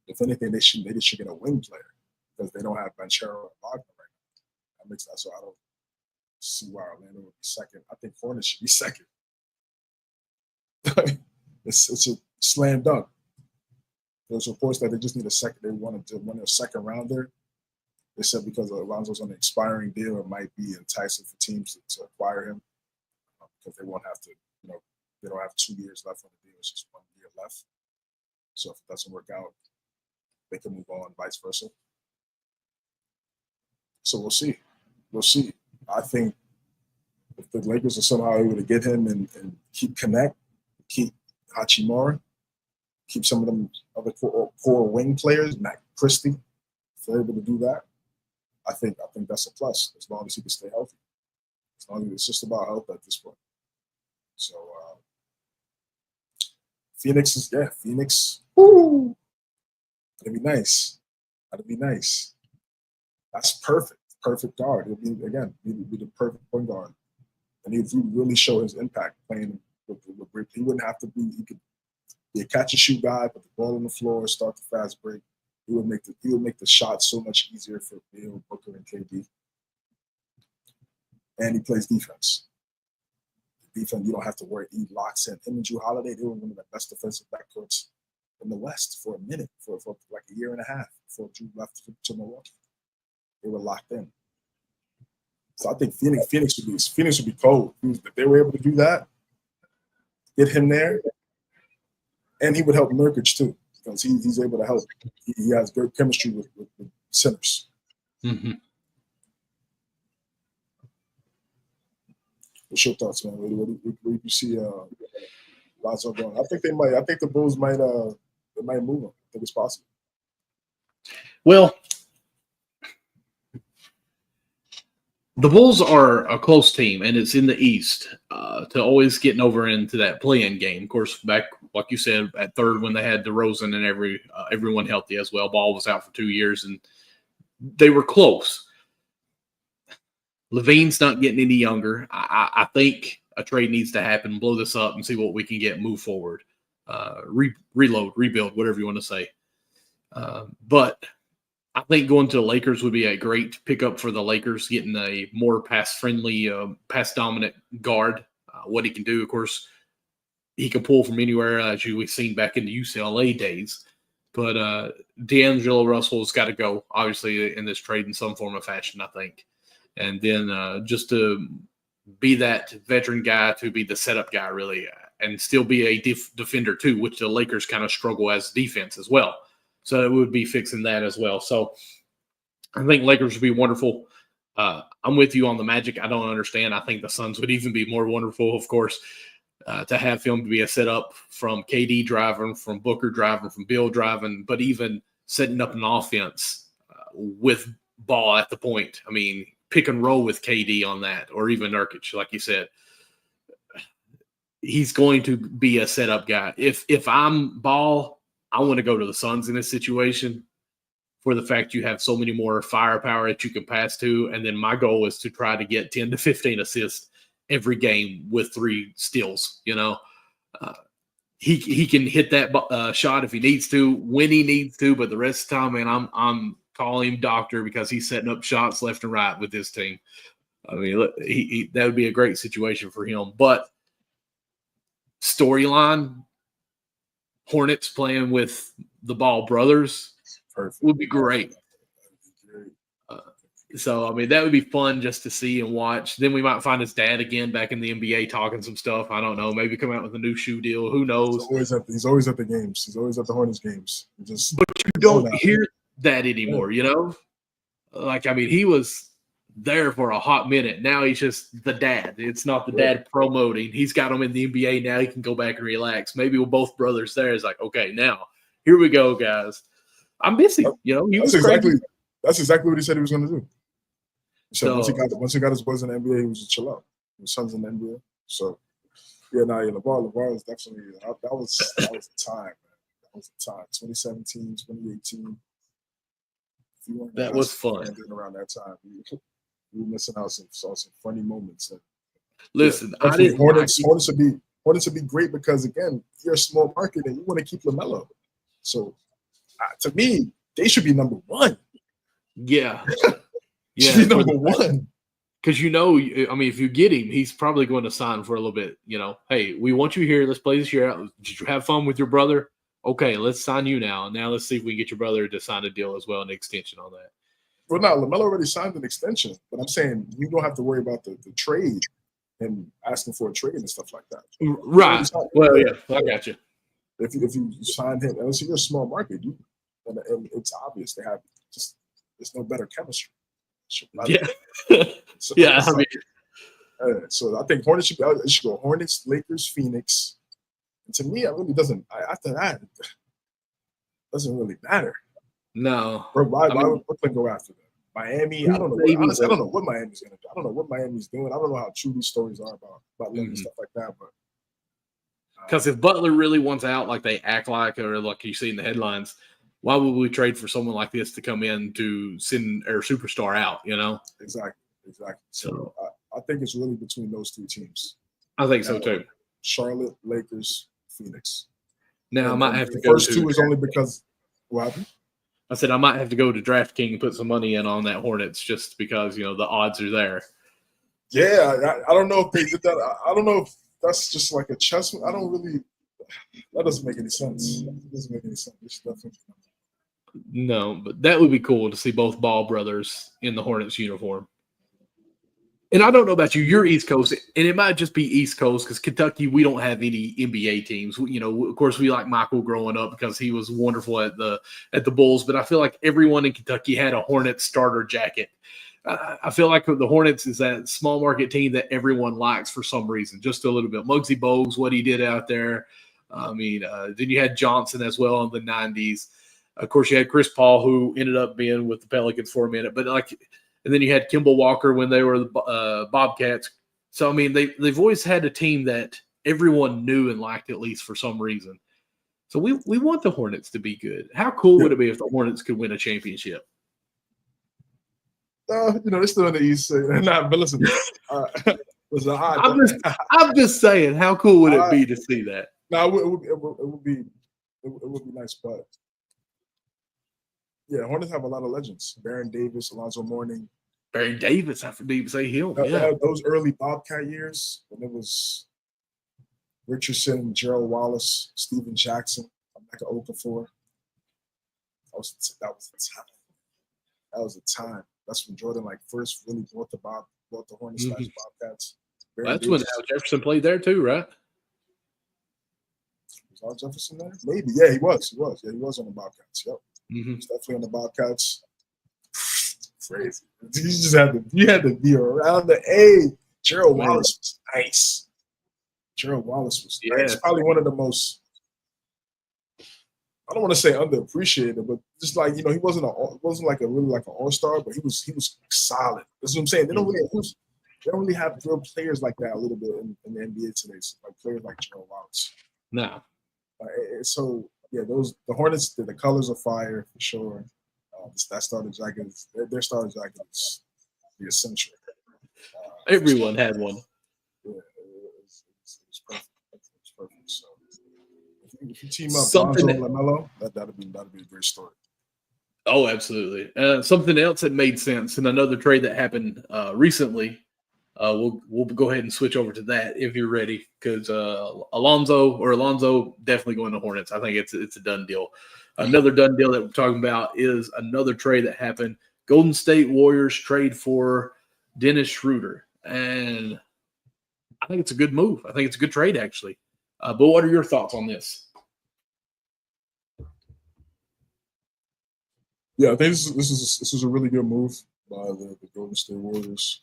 If anything, they should get a wing player because they don't have Banchero or Wagner right now. That makes that so I don't see why Orlando would be second. I think Hornets should be second. It's a slam dunk. There's reports that they just need a second. They wanted to win a second rounder. They said because Lonzo's on an expiring deal, it might be enticing for teams to acquire him because they won't have to, they don't have 2 years left on the deal. It's just 1 year left. So if it doesn't work out, they can move on, vice versa. So we'll see. We'll see. I think if the Lakers are somehow able to get him and keep Connect, keep Hachimura, keep some of them other core wing players, Matt Christie, if they're able to do that, I think that's a plus as long as he can stay healthy. As long as it's just about health at this point. So Phoenix. Woo! That'd be nice. That's perfect. Perfect guard. It'll be the perfect point guard. And if he really show his impact playing with he wouldn't have to be. He could be a catch and shoot guy, put the ball on the floor, start the fast break. He would make the shot so much easier for Bill, Booker, and KD. And he plays defense. Defense, you don't have to worry. He locks in. Him and Drew Holiday, they were one of the best defensive backcourts in the West for a minute, for like a year and a half before Drew left to Milwaukee. They were locked in. So I think Phoenix would be cold. If they were able to do that, get him there, and he would help Nurkic too because he's able to help. He has good chemistry with centers.
Mm-hmm.
What's your thoughts, man? Where do you see Lonzo going? I think they might. I think the Bulls might. They might move him. I think it's possible.
Well, the Bulls are a close team, and it's in the East. To always getting over into that play-in game. Of course, back like you said at third when they had DeRozan and everyone healthy as well. Ball was out for 2 years, and they were close. Levine's not getting any younger. I think a trade needs to happen, blow this up, and see what we can get, move forward, reload, rebuild, whatever you want to say. But I think going to the Lakers would be a great pickup for the Lakers, getting a more pass-friendly, pass-dominant guard. What he can do, of course, he can pull from anywhere, as we've seen back in the UCLA days. But D'Angelo Russell has got to go, obviously, in this trade in some form or fashion, I think. And then just to be that veteran guy, to be the setup guy, really, and still be a defender too, which the Lakers kind of struggle as defense as well. So it would be fixing that as well. So I think Lakers would be wonderful. I'm with you on the Magic. I don't understand. I think the Suns would even be more wonderful, of course, to have him be a setup from KD driving, from Booker driving, from Bill driving, but even setting up an offense with Ball at the point. I mean, pick and roll with KD on that, or even Nurkic, like you said. He's going to be a setup guy. If I'm Ball, I want to go to the Suns in this situation for the fact you have so many more firepower that you can pass to. And then my goal is to try to get 10 to 15 assists every game with 3 steals. You know, he can hit that shot if he needs to, when he needs to, but the rest of the time, man, I'm calling him doctor because he's setting up shots left and right with this team. I mean, that would be a great situation for him. But storyline, Hornets playing with the Ball brothers would be great. So, I mean, that would be fun just to see and watch. Then we might find his dad again back in the NBA talking some stuff. I don't know. Maybe come out with a new shoe deal. Who knows?
He's always at the games. He's always at the Hornets games.
But you don't hear that anymore, you know? Like, I mean, he was there for a hot minute. Now he's just the dad. It's not the dad promoting. He's got him in the NBA. Now he can go back and relax. Maybe with both brothers there, it's like, okay, now here we go, guys. I'm busy. You know,
that's exactly what he said he was going to do. So once he got his boys in the NBA, he was just chill out. His son's in the NBA. So LeVar is definitely that was a time, man. That was a time. 2017, 2018.
That was fun.
Around that time, we were missing out saw some funny moments. And,
listen,
I didn't. Hornets would be great because again, you're a small market and you want to keep LaMelo. So to me, they should be number 1.
Yeah.
Yeah, should be number 1.
Because I mean, if you get him, he's probably going to sign for a little bit. You know, hey, we want you here. Let's play this year out. Did you have fun with your brother? Okay, let's sign you now. Now let's see if we can get your brother to sign a deal as well, an extension on that.
Well, no, LaMelo already signed an extension, but I'm saying you don't have to worry about the trade and asking for a trade and stuff like that.
Right. Well, yeah, I got you.
If you sign him, and you're a small market, and it's obvious they have there's no better chemistry.
Yeah.
So,
yeah. I mean,
so I think Hornets should go Hornets, Lakers, Phoenix. And to me, it really doesn't. After that, it doesn't really matter.
No.
Why would Brooklyn go after them? Miami, I don't know. Honestly, I don't know what Miami's going to do. I don't know what Miami's doing. I don't know how true these stories are about letting stuff like that. But
because if Butler really wants out, like they act like, or like you see in the headlines, why would we trade for someone like this to come in to send our superstar out? You know,
exactly. So I think it's really between those 3 teams.
I think so too.
Charlotte, Lakers, Phoenix.
Now I might have to
go. First 2 is only because what happened?
I said I might have to go to DraftKings and put some money in on that Hornets just because the odds are there.
Yeah, I don't know if they did that. I don't know if that's just like a chess. I don't really. That doesn't make any sense. It doesn't make any sense. It's definitely.
No, but that would be cool to see both Ball brothers in the Hornets uniform. And I don't know about you. You're East Coast, and it might just be East Coast because Kentucky, we don't have any NBA teams. Of course, we like Michael growing up because he was wonderful at the Bulls. But I feel like everyone in Kentucky had a Hornets starter jacket. I feel like the Hornets is that small market team that everyone likes for some reason, just a little bit. Muggsy Bogues, what he did out there. I mean, then you had Johnson as well in the 90s. Of course, you had Chris Paul, who ended up being with the Pelicans for a minute. But and then you had Kimball Walker when they were the Bobcats. So, I mean, they've always had a team that everyone knew and liked at least for some reason. So we want the Hornets to be good. How cool would it be if the Hornets could win a championship?
They're still in the East. But listen,
I'm just saying, how cool would it be to see that?
No, it would be nice, but yeah, Hornets have a lot of legends. Baron Davis, Alonzo Mourning.
Baron Davis, I forgot to say him.
Those early Bobcat years when it was Richardson, Gerald Wallace, Steven Jackson, Emeka Okafor. That was a time. That was a time. That's when Jordan first really brought the Hornets / Bobcats.
That's when Al Jefferson played there too, right?
Was Jefferson there? Maybe. Yeah, he was. Yeah, he was on the Bobcats. Yep. He was definitely on the Bobcats. Crazy. You had to be around the A. Gerald Wallace was nice. Gerald Wallace was nice. Probably one of the most, I don't want to say underappreciated, but just like, he wasn't like an all-star, but he was solid. That's what I'm saying. They don't really have real players like that a little bit in the NBA today. So like players like Gerald Wallace.
No.
So yeah, the Hornets, the colors of fire for sure. That starter jacket, their starter jacket is the essential.
Everyone had one.
Yeah, it's perfect. It's perfect. So if you team up Lonzo and LaMelo, that'd be a great story.
Oh, absolutely. Something else that made sense in another trade that happened recently. We'll go ahead and switch over to that if you're ready, because Alonzo definitely going to Hornets. I think it's a done deal. Another done deal that we're talking about is another trade that happened. Golden State Warriors trade for Dennis Schroeder, and I think it's a good move. I think it's a good trade, actually. But what are your thoughts on this?
Yeah, I think this is a really good move by the Golden State Warriors.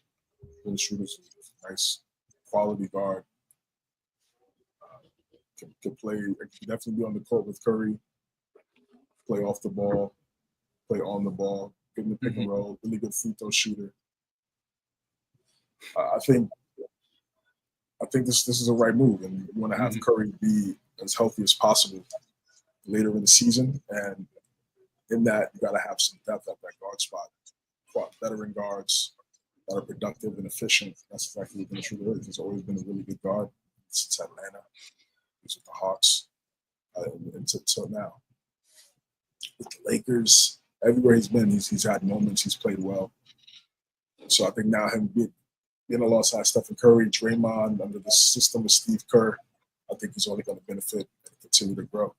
Dennis Schroeder's a nice quality guard. Can play. Can definitely be on the court with Curry. Play off the ball, play on the ball, good in the pick and roll, really good free throw shooter. I think this is a right move, and you want to have Curry be as healthy as possible later in the season, and in that you got to have some depth at that guard spot. Veteran guards that are productive and efficient. That's exactly what Dennis Schroeder is. He's always been a really good guard since Atlanta. He's with the Hawks until now. With the Lakers, everywhere he's been, he's had moments. He's played well. So I think now him being alongside Stephen Curry, Draymond, under the system of Steve Kerr, I think he's only going to benefit and continue to grow.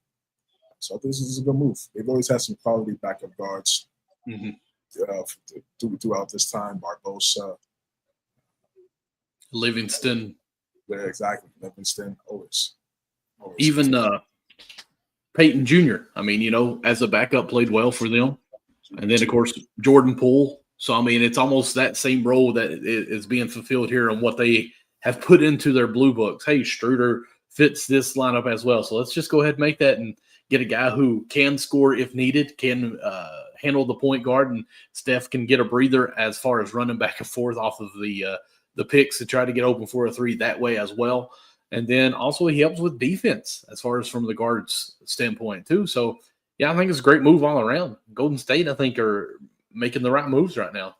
So I think this is a good move. They've always had some quality backup guards throughout this time. Barbosa,
Livingston.
Yeah, exactly. Livingston, always.
Even Peyton Jr., I mean, as a backup, played well for them. And then, of course, Jordan Poole. So, I mean, it's almost that same role that is being fulfilled here on what they have put into their blue books. Hey, Schroeder fits this lineup as well. So let's just go ahead and make that and get a guy who can score if needed, can handle the point guard, and Steph can get a breather as far as running back and forth off of the picks to try to get open for a three that way as well. And then also he helps with defense as far as from the guards standpoint too. So, yeah, I think it's a great move all around. Golden State, I think, are making the right moves right now.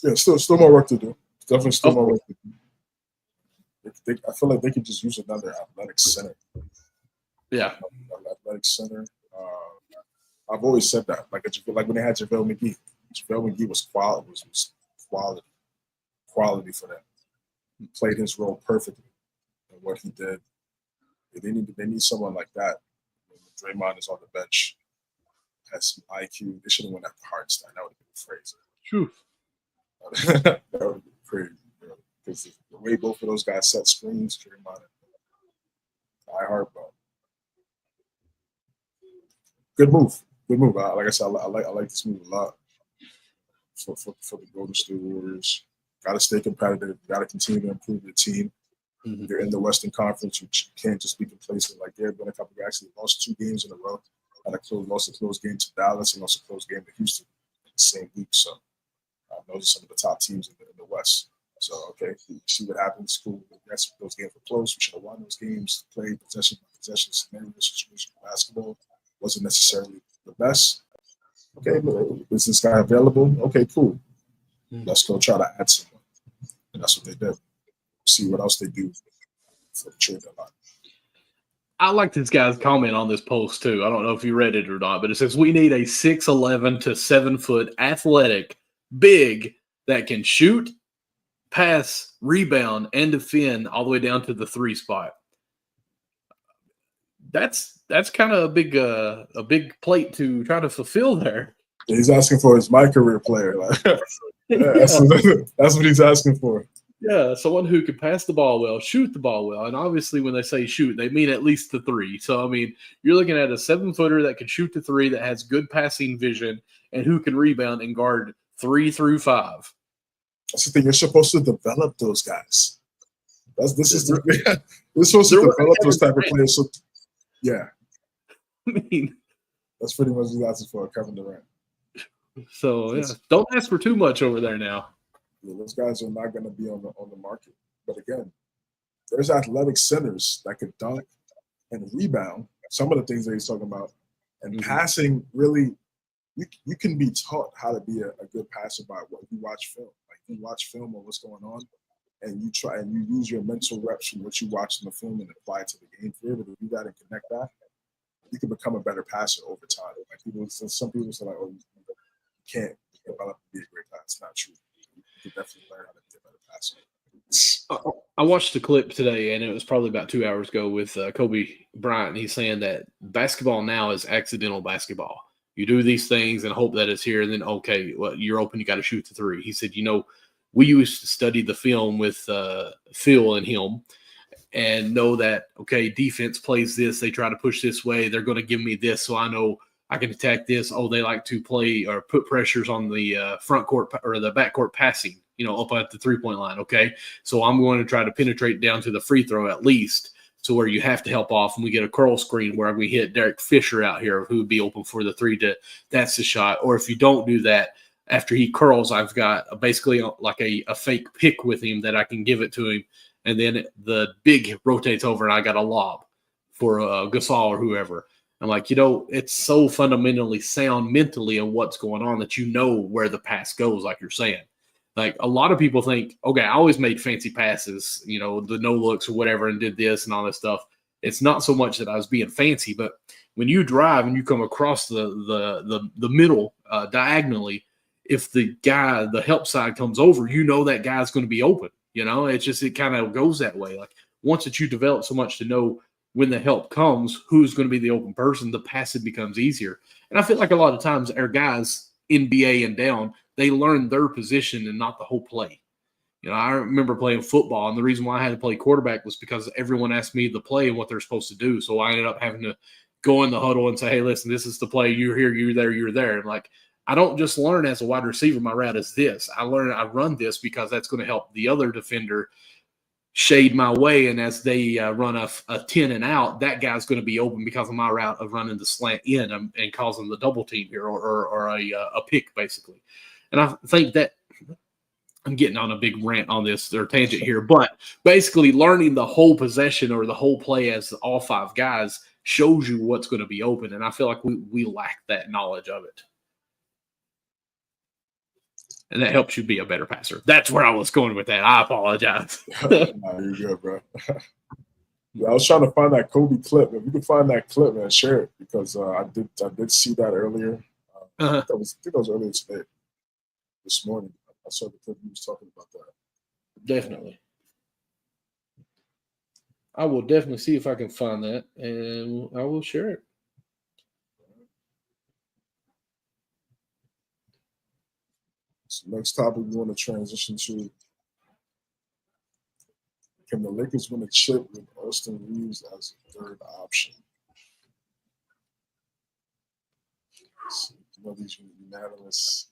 Yeah, still more work to do. Definitely still more work to do. I feel like they could just use another athletic center.
Yeah.
Athletic center. I've always said that. Like when they had JaVale McGee. JaVale McGee was quality for them. He played his role perfectly in what he did. They need someone like that. When Draymond is on the bench, has some IQ. They should have went after Hartenstein. That would have been crazy. That would have been crazy. Because the way both of those guys set screens, Draymond and Hartenstein. Good move. Like I said, I like this move a lot for the Golden State Warriors. Got to stay competitive. Got to continue to improve your team. They're in the Western Conference. You can't just be complacent. Like there have been a couple of guys who lost 2 games in a row. Lost a close game to Dallas and lost a close game to Houston in the same week. So those are some of the top teams in the West. So, okay, see what happens. Cool. Yes, those games were close. We should have won those games. Played possession by possession scenario situation basketball. Wasn't necessarily the best. Okay, but is this guy available? Okay, cool. Let's go try to add someone. And that's what they did. See what else they do for the trade deadline.
I like this guy's comment on this post, too. I don't know if you read it or not, but it says, we need a 6'11" to 7-foot athletic big that can shoot, pass, rebound, and defend all the way down to the 3 spot. That's kind of a big plate to try to fulfill there.
He's asking for his my career player. That's what he's asking for.
Yeah, someone who can pass the ball well, shoot the ball well. And obviously, when they say shoot, they mean at least the three. So, I mean, you're looking at a 7-footer that can shoot the three, that has good passing vision, and who can rebound and guard 3 through 5.
That's the thing. You're supposed to develop those guys. We're supposed to develop those type of players. So, yeah.
I mean,
that's pretty much what that's for Kevin Durant.
So, yeah, don't ask for too much over there now.
Yeah, those guys are not going to be on the market. But again, there's athletic centers that can dunk and rebound. Some of the things that he's talking about, and passing. Really, you can be taught how to be a good passer by what you watch film. Like you watch film of what's going on, and you try and you use your mental reps from what you watch in the film and apply it to the game. If you're able to do that and connect that, you can become a better passer over time. Like some people say, like, "Oh, you can't develop to be a great passer." It's not true. You can definitely learn how to be a better passer.
I watched a clip today, and it was probably about 2 hours ago with Kobe Bryant. He's saying that basketball now is accidental basketball. You do these things and hope that it's here, and then, okay, well, you're open, you got to shoot the three. He said, we used to study the film with Phil and him and know that, okay, defense plays this. They try to push this way. They're going to give me this, so I know I can attack this. Oh, they like to play or put pressures on the front court or the back court passing, up at the three-point line, okay? So I'm going to try to penetrate down to the free throw at least, to where you have to help off, and we get a curl screen where we hit Derek Fisher out here who would be open for the three. That's the shot. Or if you don't do that, after he curls, I've got basically like a fake pick with him that I can give it to him, and then the big rotates over, and I got a lob for Gasol or whoever. I'm like, it's so fundamentally sound mentally in what's going on that where the pass goes, like you're saying. Like a lot of people think, okay, I always made fancy passes, the no looks or whatever, and did this and all this stuff. It's not so much that I was being fancy, but when you drive and you come across the middle diagonally, if the help side comes over, that guy's going to be open. It kind of goes that way. Like once that you develop so much to know when the help comes, who's going to be the open person, the passing becomes easier. And I feel like a lot of times our guys, NBA and down, they learn their position and not the whole play. I remember playing football, and the reason why I had to play quarterback was because everyone asked me the play and what they're supposed to do. So I ended up having to go in the huddle and say, hey, listen, this is the play. You're here, you're there, you're there. And like, I don't just learn as a wide receiver, my route is this. I run this because that's going to help the other defender shade my way, and as they run a 10 and out, that guy's going to be open because of my route of running the slant in and causing the double team here or a pick, basically. And I think that I'm getting on a big rant on this or tangent here, but basically learning the whole possession or the whole play as all five guys shows you what's going to be open, and I feel like we lack that knowledge of it. And that helps you be a better passer. That's where I was going with that. I apologize.
Nah, you're good, bro. Yeah, I was trying to find that Kobe clip. If you can find that clip, man, share it, because I did see that earlier. I think that was earlier today, this morning. I saw the clip. He was talking about that.
Definitely. I will definitely see if I can find that, and I will share it.
So next topic we want to transition to: can the Lakers win a chip with Austin Reeves as a third option? These unanimous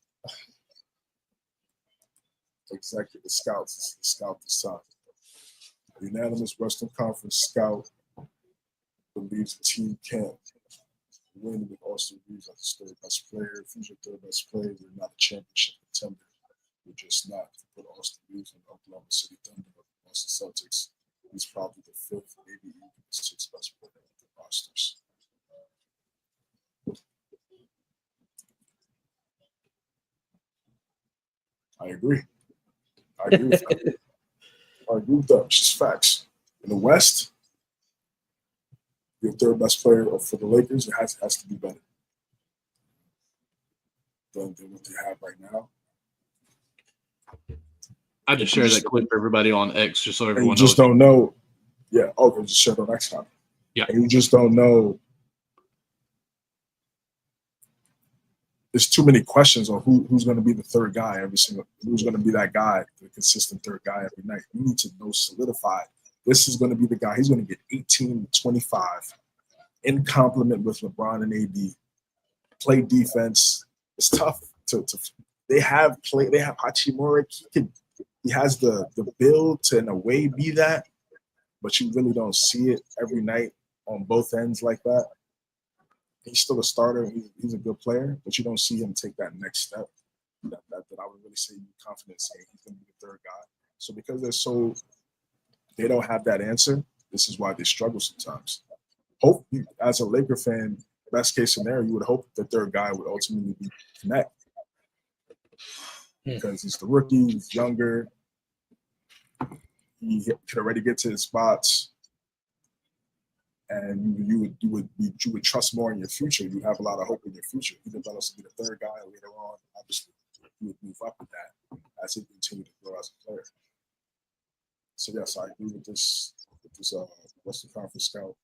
executive scouts. The scout decide. A unanimous Western Conference scout believes the team can't win with Austin Reeves as the third best player. If he's your third best player, they're not a championship contender. They're just not. To put Austin Reeves in Oklahoma City Thunder or the Boston Celtics, he's probably the fifth, maybe even the sixth best player of the rosters. I agree. I agree with that. I agree with that. It's just facts. In the West, your third best player for the Lakers, it has to be better than what they have right now.
I just shared that clip for everybody on X just so everyone knows.
You just don't know. Yeah. Okay, just share it on X time.
Yeah.
And you just don't know there's too many questions on who's going to be the third guy who's going to be that guy, the consistent third guy every night. You need to know, solidify. This is going to be the guy. He's going to get 18 to 25 in complement with LeBron and AD. Play defense. It's tough to they have Hachimura. He has the build to in a way be that, but you really don't see it every night on both ends like that. He's still a starter. He's a good player, but you don't see him take that next step. That I would really say you're confident saying he's going to be the third guy. So because they don't have that answer, this is why they struggle sometimes. Hope as a Laker fan, best case scenario, you would hope the third guy would ultimately be Connect. Because he's the rookie, he's younger, he could already get to his spots. And you would trust more in your future. You have a lot of hope in your future. He develops to be the third guy later on. Obviously, you would move up with that as he continues to grow as a player. So yes, I agree with this. Western Conference scout,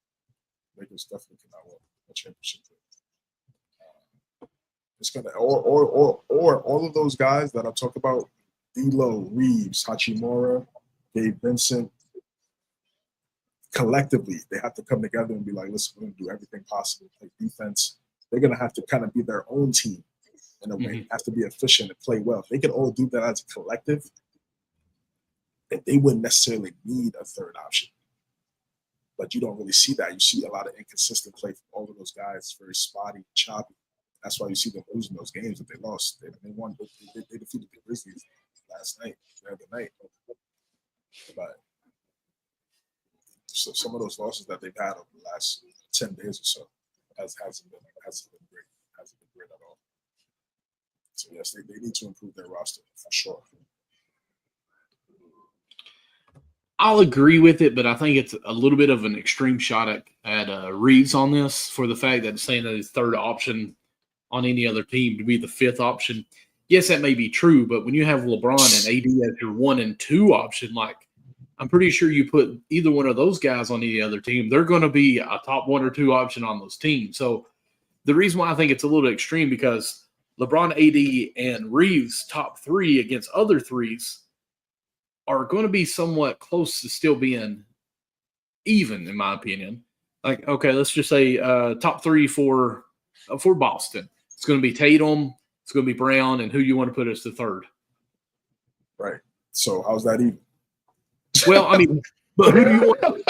Lakers definitely cannot win a championship. It's gonna or all of those guys that I talk about: D'Lo, Reeves, Hachimura, Dave Vincent. Collectively, they have to come together and be like, listen, we're going to do everything possible to play defense. They're going to have to kind of be their own team in a way, have to be efficient and play well. If they could all do that as a collective, then they wouldn't necessarily need a third option. But you don't really see that. You see a lot of inconsistent play from all of those guys, very spotty, choppy. That's why you see them losing those games that they lost. They defeated the Grizzlies the other night. But so some of those losses that they've had over the last 10 days or so hasn't been great. Hasn't been great at all. So yes, they need to improve their roster for sure.
I'll agree with it, but I think it's a little bit of an extreme shot at Reeves on this for the fact that saying that his third option on any other team to be the fifth option. Yes, that may be true, but when you have LeBron and AD as your 1 and 2 option, like, I'm pretty sure you put either one of those guys on any other team, they're going to be a top 1 or 2 option on those teams. So the reason why I think it's a little extreme because LeBron, AD, and Reeves, top 3 against other threes, are going to be somewhat close to still being even, in my opinion. Like, okay, let's just say top 3 for Boston. It's going to be Tatum, it's going to be Brown, and who you want to put as the third.
Right. So how's that even?
Well, I mean, but who do you want?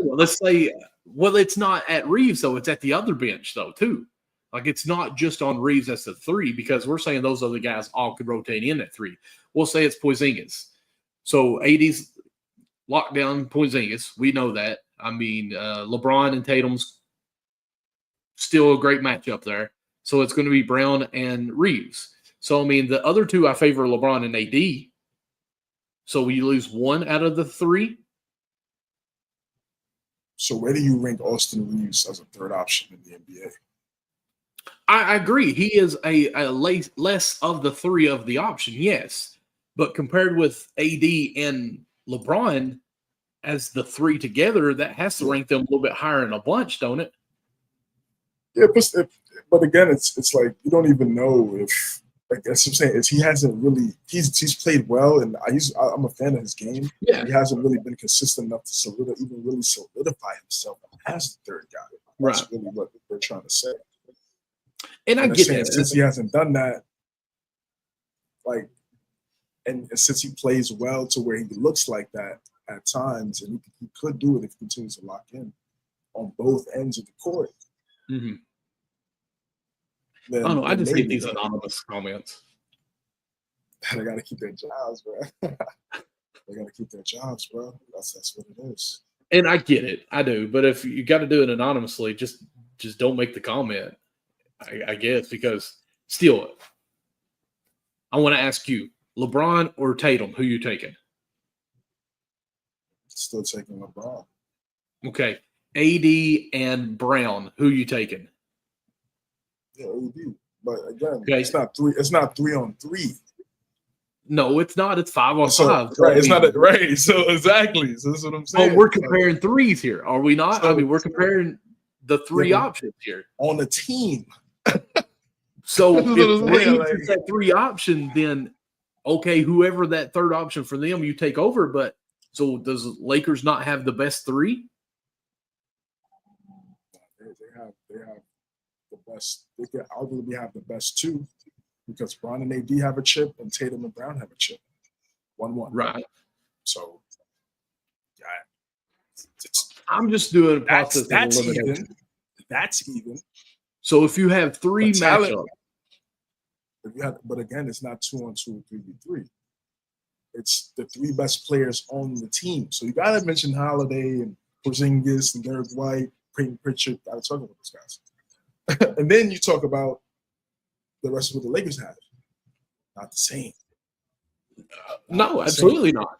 Let's say, it's not at Reeves, though. It's at the other bench, though, too. Like, it's not just on Reeves as the 3 because we're saying those other guys all could rotate in at 3. We'll say it's Porzingis. So, AD's locked down Porzingis. We know that. I mean, LeBron and Tatum's still a great matchup there. So, it's going to be Brown and Reeves. So, I mean, the other 2, I favor LeBron and AD. So we lose 1 out of the 3.
So where do you rank Austin Reeves as a third option in the NBA?
I agree. He is a less of the 3 of the option, yes. But compared with AD and LeBron as the 3 together, that has to rank them a little bit higher in a bunch, don't it?
Yeah, but again, it's like you don't even know if. Like that's what I'm saying is he hasn't really he's played well and I'm a fan of his game.
Yeah,
he hasn't really been consistent enough to solidify himself as the third guy. That's really what they're trying to say.
And I get that
since he hasn't done that, like, and since he plays well to where he looks like that at times, and he could do it if he continues to lock in on both ends of the court.
Mm-hmm. I don't know. I just hate these anonymous comments.
They got to keep their jobs, bro. They got to keep their jobs, bro. That's what it is.
And I get it. I do. But if you got to do it anonymously, just don't make the comment, I guess, because still, I want to ask you, LeBron or Tatum, who you taking?
Still taking LeBron.
Okay. AD and Brown, who you taking?
Yeah, AD. But again,
okay.
It's not 3-on-3.
No, it's not. It's 5-on-5. So,
right, it's not right. So exactly. So that's what I'm saying.
Oh, we're comparing threes here, are we not? So, I mean, we're comparing the 3 options here
on a team.
So
That's what
if
I'm saying,
Reeves is that 3 option, then okay, whoever that third option for them, you take over. But so does Lakers not have the best 3?
They have the best. They could arguably have the best 2 because Bron and AD have a chip and Tatum and Brown have a chip. 1-1.
Right.
So, yeah,
I'm just doing a process
that's
of elimination.
even. That's even.
So if you have 3
But talent-
matchups,
But again, it's not 2-on-2 or 3v3. It's the 3 best players on the team. So you got to mention Holiday and Porzingis and Derek White, Peyton Pritchard. Got to talk about those guys. And then you talk about the rest of what the Lakers have. Not the same.
no, absolutely not.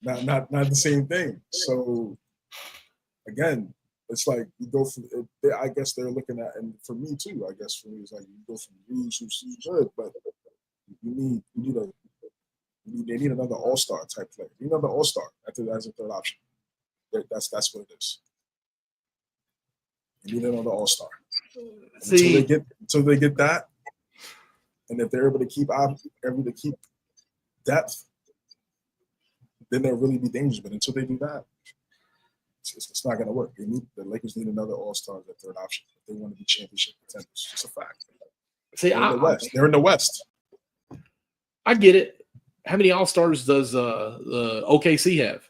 not the same thing. So again, it's like you go from. I guess they're looking at, and for me too. I guess for me, it's like you go from Reeves, who's good, but they need another all-star type player. You need another all-star as a third option. That's what it is. You need another all-star. Until they get that, and if they're able to keep depth, then they'll really be dangerous. But until they do that, it's not going to work. The Lakers need another all-star as a third option if they want to be championship contenders. It's just a fact. They're in the West. They're in the West.
I get it. How many all-stars does the OKC have?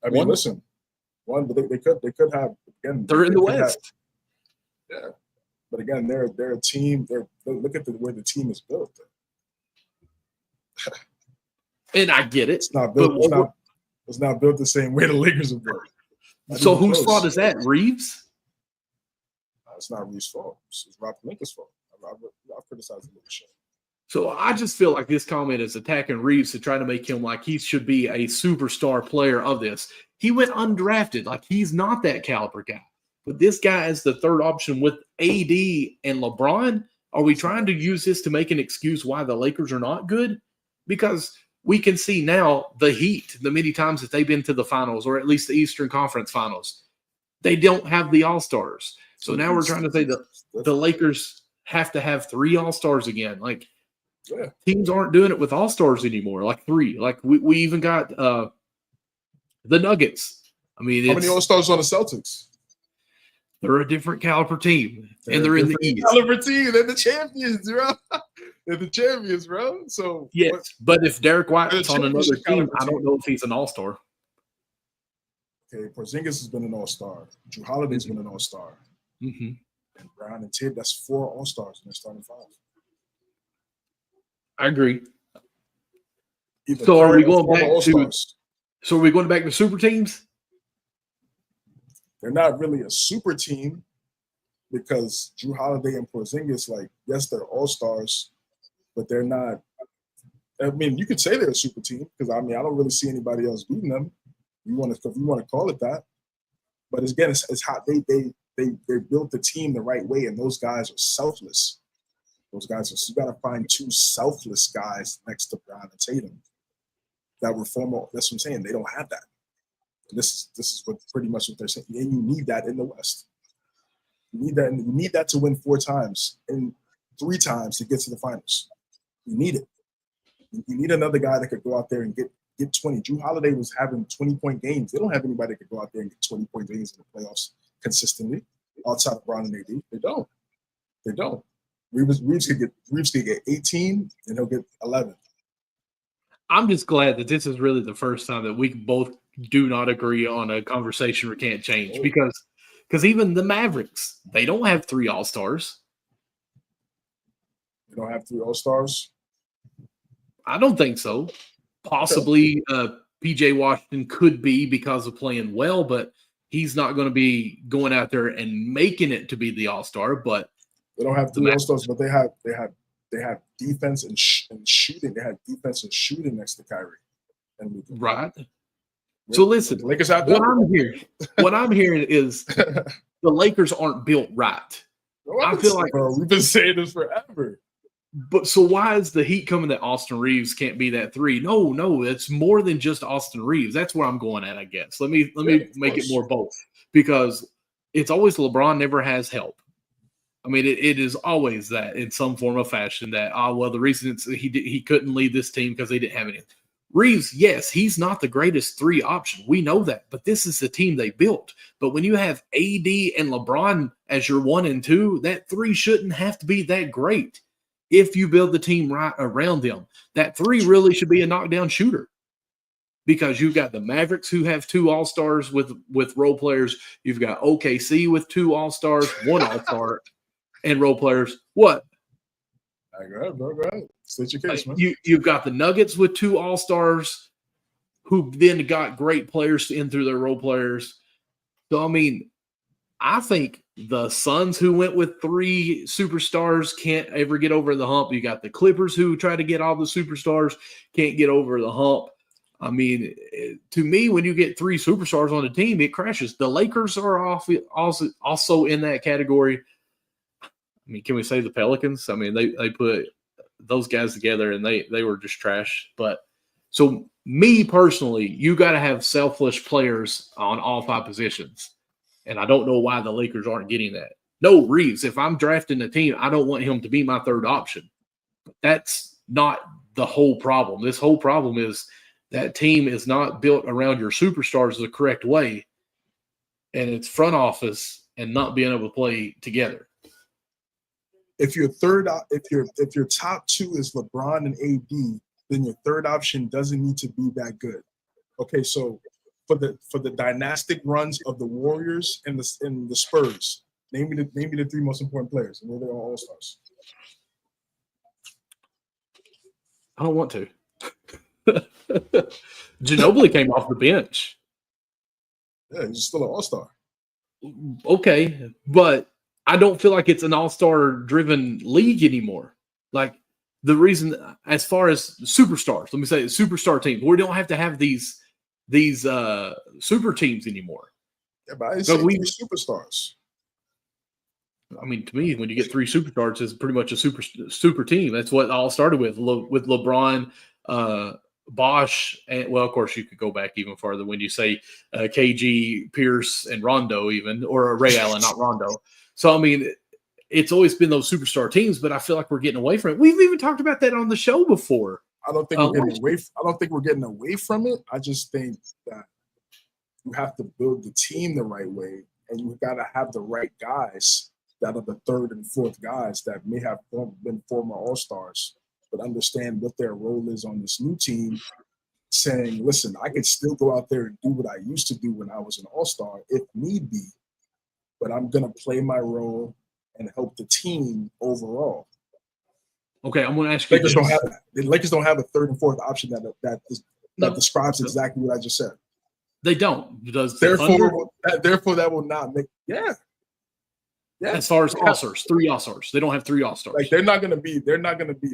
I mean, listen, one, but they could have again.
They're in the West.
Yeah, but again, they're a team. Look at the way the team is built.
And I get it.
It's not built. It's not built the same way the Lakers are built.
So whose fault is that? Reeves?
It's not Reeves' fault. It's Rob Pelinka's fault. I've criticized the leadership.
So I just feel like this comment is attacking Reeves to try to make him like he should be a superstar player of this. He went undrafted. Like he's not that caliber guy. But this guy is the third option with AD and LeBron. Are we trying to use this to make an excuse why the Lakers are not good? Because we can see now the Heat, the many times that they've been to the finals or at least the Eastern Conference finals, they don't have the all-stars. So now we're trying to say that the Lakers have to have 3 all-stars again. Like, teams aren't doing it with all-stars anymore, like 3. Like, we even got the Nuggets. I mean,
how many all-stars on the Celtics?
They're a different caliber team, and they're in the East.
Caliber team. They're the champions, bro. They're the champions, bro. So
yes, but if Derek White's on another team, I don't know if he's an all-star.
Okay, Porzingis has been an all-star. Drew Holiday's been an all-star.
Mm-hmm.
And Brown and Tibb, that's 4 all-stars in their starting 5.
I agree. So are we going back
all-stars.
So are we going back to super teams?
They're not really a super team because Drew Holiday and Porzingis, like, yes, they're all-stars, but they're not. I mean, you could say they're a super team because I don't really see anybody else beating them. If you want to call it that, but again, it's how they built the team the right way, and those guys are selfless. You got to find 2 selfless guys next to Brown and Tatum that were former. That's what I'm saying. They don't have that. And this is what pretty much what they're saying. And you need that in the West. You need that to win 4 times and 3 times to get to the finals. You need it. You need another guy that could go out there and get 20. Drew Holiday was having 20-point games. They don't have anybody that could go out there and get 20-point games in the playoffs consistently outside of Brown and AD. They don't. Reeves could get 18 and he'll get 11.
I'm just glad that this is really the first time that we both do not agree on a conversation we can't change because even the Mavericks, they don't have 3 all-stars.
They don't have 3 all-stars?
I don't think so. Possibly PJ Washington could be because of playing well, but he's not going to be going out there and making it to be the all-star. But
they don't have 3 all-stars, but they have defense and shooting. They have defense and shooting next to Kyrie.
Right. So listen,
Lakers have
what I'm hearing is the Lakers aren't built right. I feel like
we've been saying this forever.
But so why is the Heat coming that Austin Reeves can't be that 3? No, it's more than just Austin Reeves. That's where I'm going at, I guess. Let me make it more bold because it's always LeBron never has help. I mean, it is always that in some form of fashion that, the reason he couldn't lead this team because they didn't have any. Reeves, yes, he's not the greatest 3 option. We know that, but this is the team they built. But when you have AD and LeBron as your 1 and 2, that 3 shouldn't have to be that great if you build the team right around them. That 3 really should be a knockdown shooter because you've got the Mavericks who have 2 All-Stars with role players. You've got OKC with 2 All-Stars, 1 All-Star, and role players. What?
Go ahead, bro. Go ahead. State your case, man.
You've got the Nuggets with 2 All-Stars who then got great players in through their role players. So, I mean, I think the Suns who went with 3 superstars can't ever get over the hump. You got the Clippers who try to get all the superstars, can't get over the hump. I mean, to me, when you get 3 superstars on a team, it crashes. The Lakers are also in that category. I mean, can we say the Pelicans? I mean, they put those guys together and they were just trash. But so me personally, you got to have selfless players on all 5 positions. And I don't know why the Lakers aren't getting that. No, Reeves, if I'm drafting a team, I don't want him to be my 3rd option. But that's not the whole problem. This whole problem is that team is not built around your superstars the correct way. And it's front office and not being able to play together.
If your top 2 is LeBron and AD, then your 3rd option doesn't need to be that good. Okay, so for the dynastic runs of the Warriors and the Spurs, name me the 3 most important players, and they're all All-Stars.
I don't want to. Ginobili came off the bench.
Yeah, he's still an All-Star.
Okay, but I don't feel like it's an all-star driven league anymore. Like the reason, as far as superstars, let me say superstar teams, we don't have to have these super teams anymore.
Yeah, but I didn't say 3 superstars.
I mean, to me, when you get 3 superstars, it's pretty much a super team. That's what it all started with LeBron, Bosh, and well, of course, you could go back even farther when you say KG, Pierce, and Rondo, even, or Ray Allen, not Rondo. So, I mean, it's always been those superstar teams, but I feel like we're getting away from it. We've even talked about that on the show before.
I don't think we're getting away from it. I just think that you have to build the team the right way, and you got to have the right guys that are the 3rd and 4th guys that may have been former All-Stars, but understand what their role is on this new team, saying, listen, I can still go out there and do what I used to do when I was an All-Star if need be, but I'm going to play my role and help the team overall.
Okay, I'm going to ask you.
The Lakers don't have a 3rd and 4th option that describes exactly what I just said.
They don't.
Therefore, that will not make. Yeah.
As far as All-Stars, 3 All-Stars. They don't have 3 All-Stars.
Like they're not going to be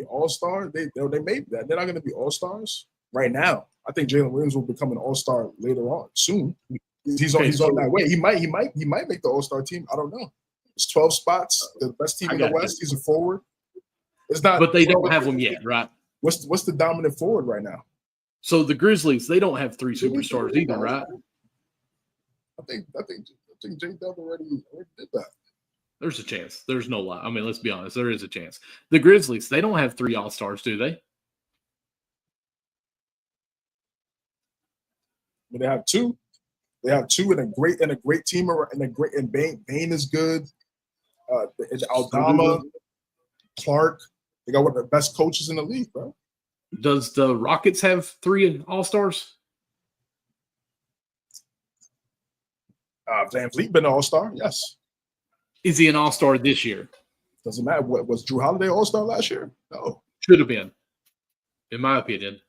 All-Star. They made that. They're not going to be All-Stars right now. I think Jalen Williams will become an All-Star later on soon. He's on that way. He might make the All-Star team. I don't know. It's 12 spots. The best team in the West. He's a forward. It's not.
But they don't have them yet, right?
What's the dominant forward right now?
So the Grizzlies, they don't have 3 superstars either, right?
I think J Dub already did that.
There's a chance. There's no lie. I mean, let's be honest. There is a chance. The Grizzlies, they don't have 3 All-Stars, do they?
But they have 2. They have 2 in a great team, and Bain is good. Aldama, Clark, they got one of the best coaches in the league, bro.
Does the Rockets have 3 All-Stars?
Van Vliet been an All-Star, yes.
Is he an All-Star this year?
Doesn't matter. Was Drew Holiday All-Star last year? No.
Should have been, in my opinion.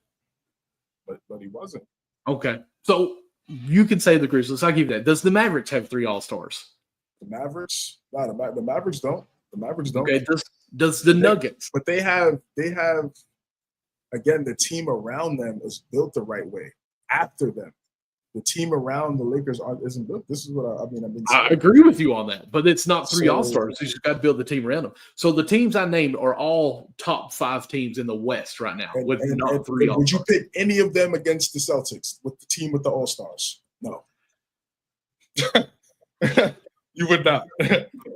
But he wasn't.
Okay. So you can say the Grizzlies. I'll give you that. Does the Mavericks have 3 All-Stars?
The Mavericks? No, the Mavericks don't. The Mavericks don't.
Okay. Does the Nuggets?
But they have again, the team around them is built the right way. After them, the team around the Lakers isn't built. This is what I've been saying.
I agree with you on that, but it's not 3 All-Stars. You just got to build the team around them. So the teams I named are all top 5 teams in the West right now with not 3 All-Stars.
Would you pick any of them against the Celtics with the team with the All-Stars? No. You would not.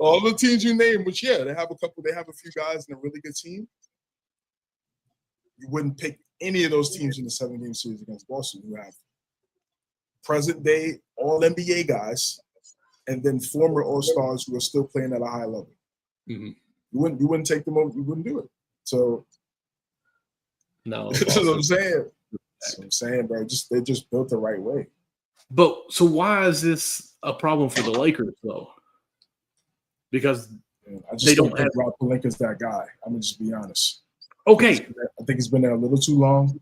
All the teams you name, which they have a few guys in a really good team. You wouldn't pick any of those teams in the 7-game series against Boston. You have present day all NBA guys, and then former All-Stars who are still playing at a high level.
Mm-hmm.
You wouldn't take them over. You wouldn't do it. So
no,
that's what I'm saying. That's what I'm saying, bro. They just built the right way.
But so why is this a problem for the Lakers though? Because
I just
they
don't
don't
think
have.
Rob Pelinka's that guy. I'm gonna just be honest.
Okay,
I think he's been there a little too long.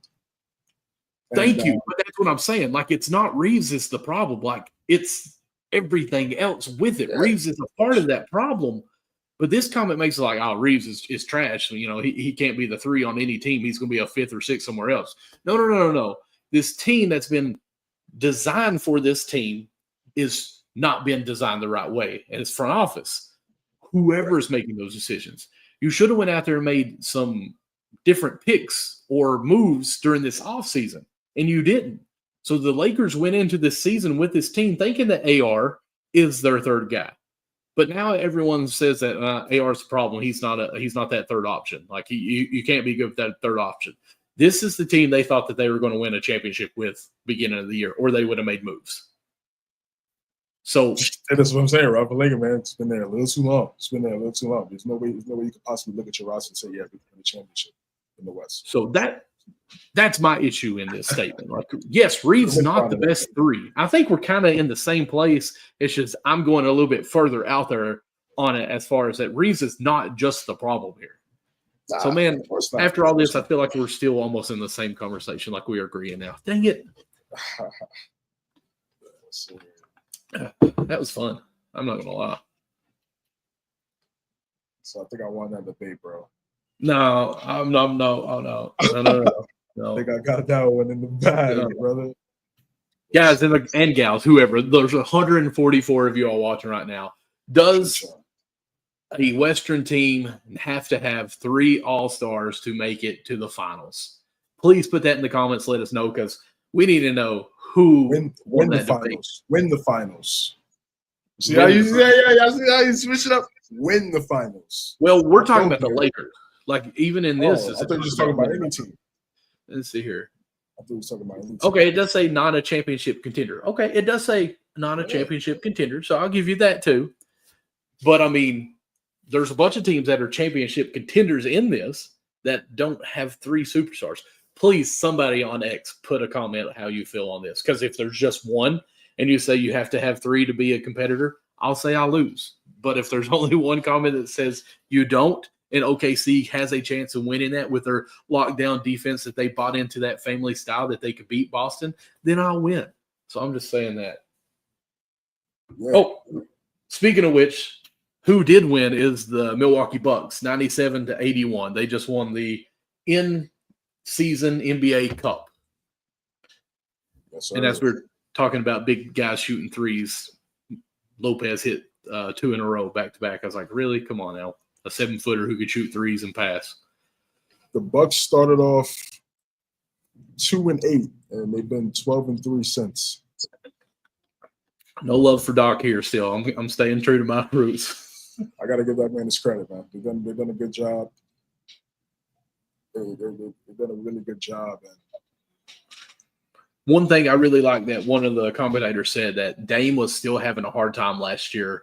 thank you. But that's what I'm saying. Like, it's not Reeves is the problem. Like, it's everything else with it.
Yeah.
Reeves is a part of that problem. But this comment makes it like, oh, Reeves is trash. You know, he can't be the 3 on any team. He's going to be a 5th or 6th somewhere else. No. This team that's been designed for this team is not been designed the right way. And it's front office. Whoever is making those decisions. You should have went out there and made some different picks or moves during this offseason, and you didn't. So the Lakers went into this season with this team thinking that AR is their 3rd guy. But now everyone says that AR is the problem. He's not that 3rd option. Like you can't be good with that 3rd option. This is the team they thought that they were going to win a championship with beginning of the year, or they would have made moves. So
that's what I'm saying, Rob Pelinka, man. It's been there a little too long. There's no way you could possibly look at your roster and say, yeah, we can win a championship in the West.
So that's my issue in this statement. Like, yes, Reeves not the best 3. I think we're kind of in the same place. It's just I'm going a little bit further out there on it as far as that Reeves is not just the problem here. So, man, after all this, I feel like we're still almost in the same conversation, like we are agreeing now. Dang it. That was fun. I'm not going to lie.
So I think I won that debate, bro.
No. I
think I got that one in the bag, brother.
Guys and gals, whoever, there's 144 of you all watching right now. Does a Western team have to have 3 All-Stars to make it to the finals? Please put that in the comments. Let us know, because we need to know who
win the finals. Debate. Win the finals. See how you switch it up? Win the finals.
Well, we're talking about the Lakers. Like, even in this,
I thought you were just talking about any team.
Let's see here.
I thought you were talking about any team.
Okay, it does say not a championship contender. Okay, it does say not a championship contender, so I'll give you that too. But I mean, there's a bunch of teams that are championship contenders in this that don't have 3 superstars. Please, somebody on X, put a comment how you feel on this. Because if there's just one and you say you have to have 3 to be a competitor, I'll say I lose. But if there's only one comment that says you don't, and OKC has a chance of winning that with their lockdown defense that they bought into that family style that they could beat Boston, then I'll win. So I'm just saying that. Yeah. Oh, speaking of which, who did win is the Milwaukee Bucks, 97-81. They just won the in-season NBA Cup. Yes, and as we're talking about big guys shooting threes, Lopez hit 2 in a row back-to-back. I was like, really? Come on now. A 7-footer who could shoot threes and pass.
The Bucks started off 2-8, and they've been 12-3 since.
No love for Doc here still. I'm staying true to my roots.
I got to give that man his credit, man. They've done a good job. They've done a really good job. And
one thing I really like that one of the commentators said that Dame was still having a hard time last year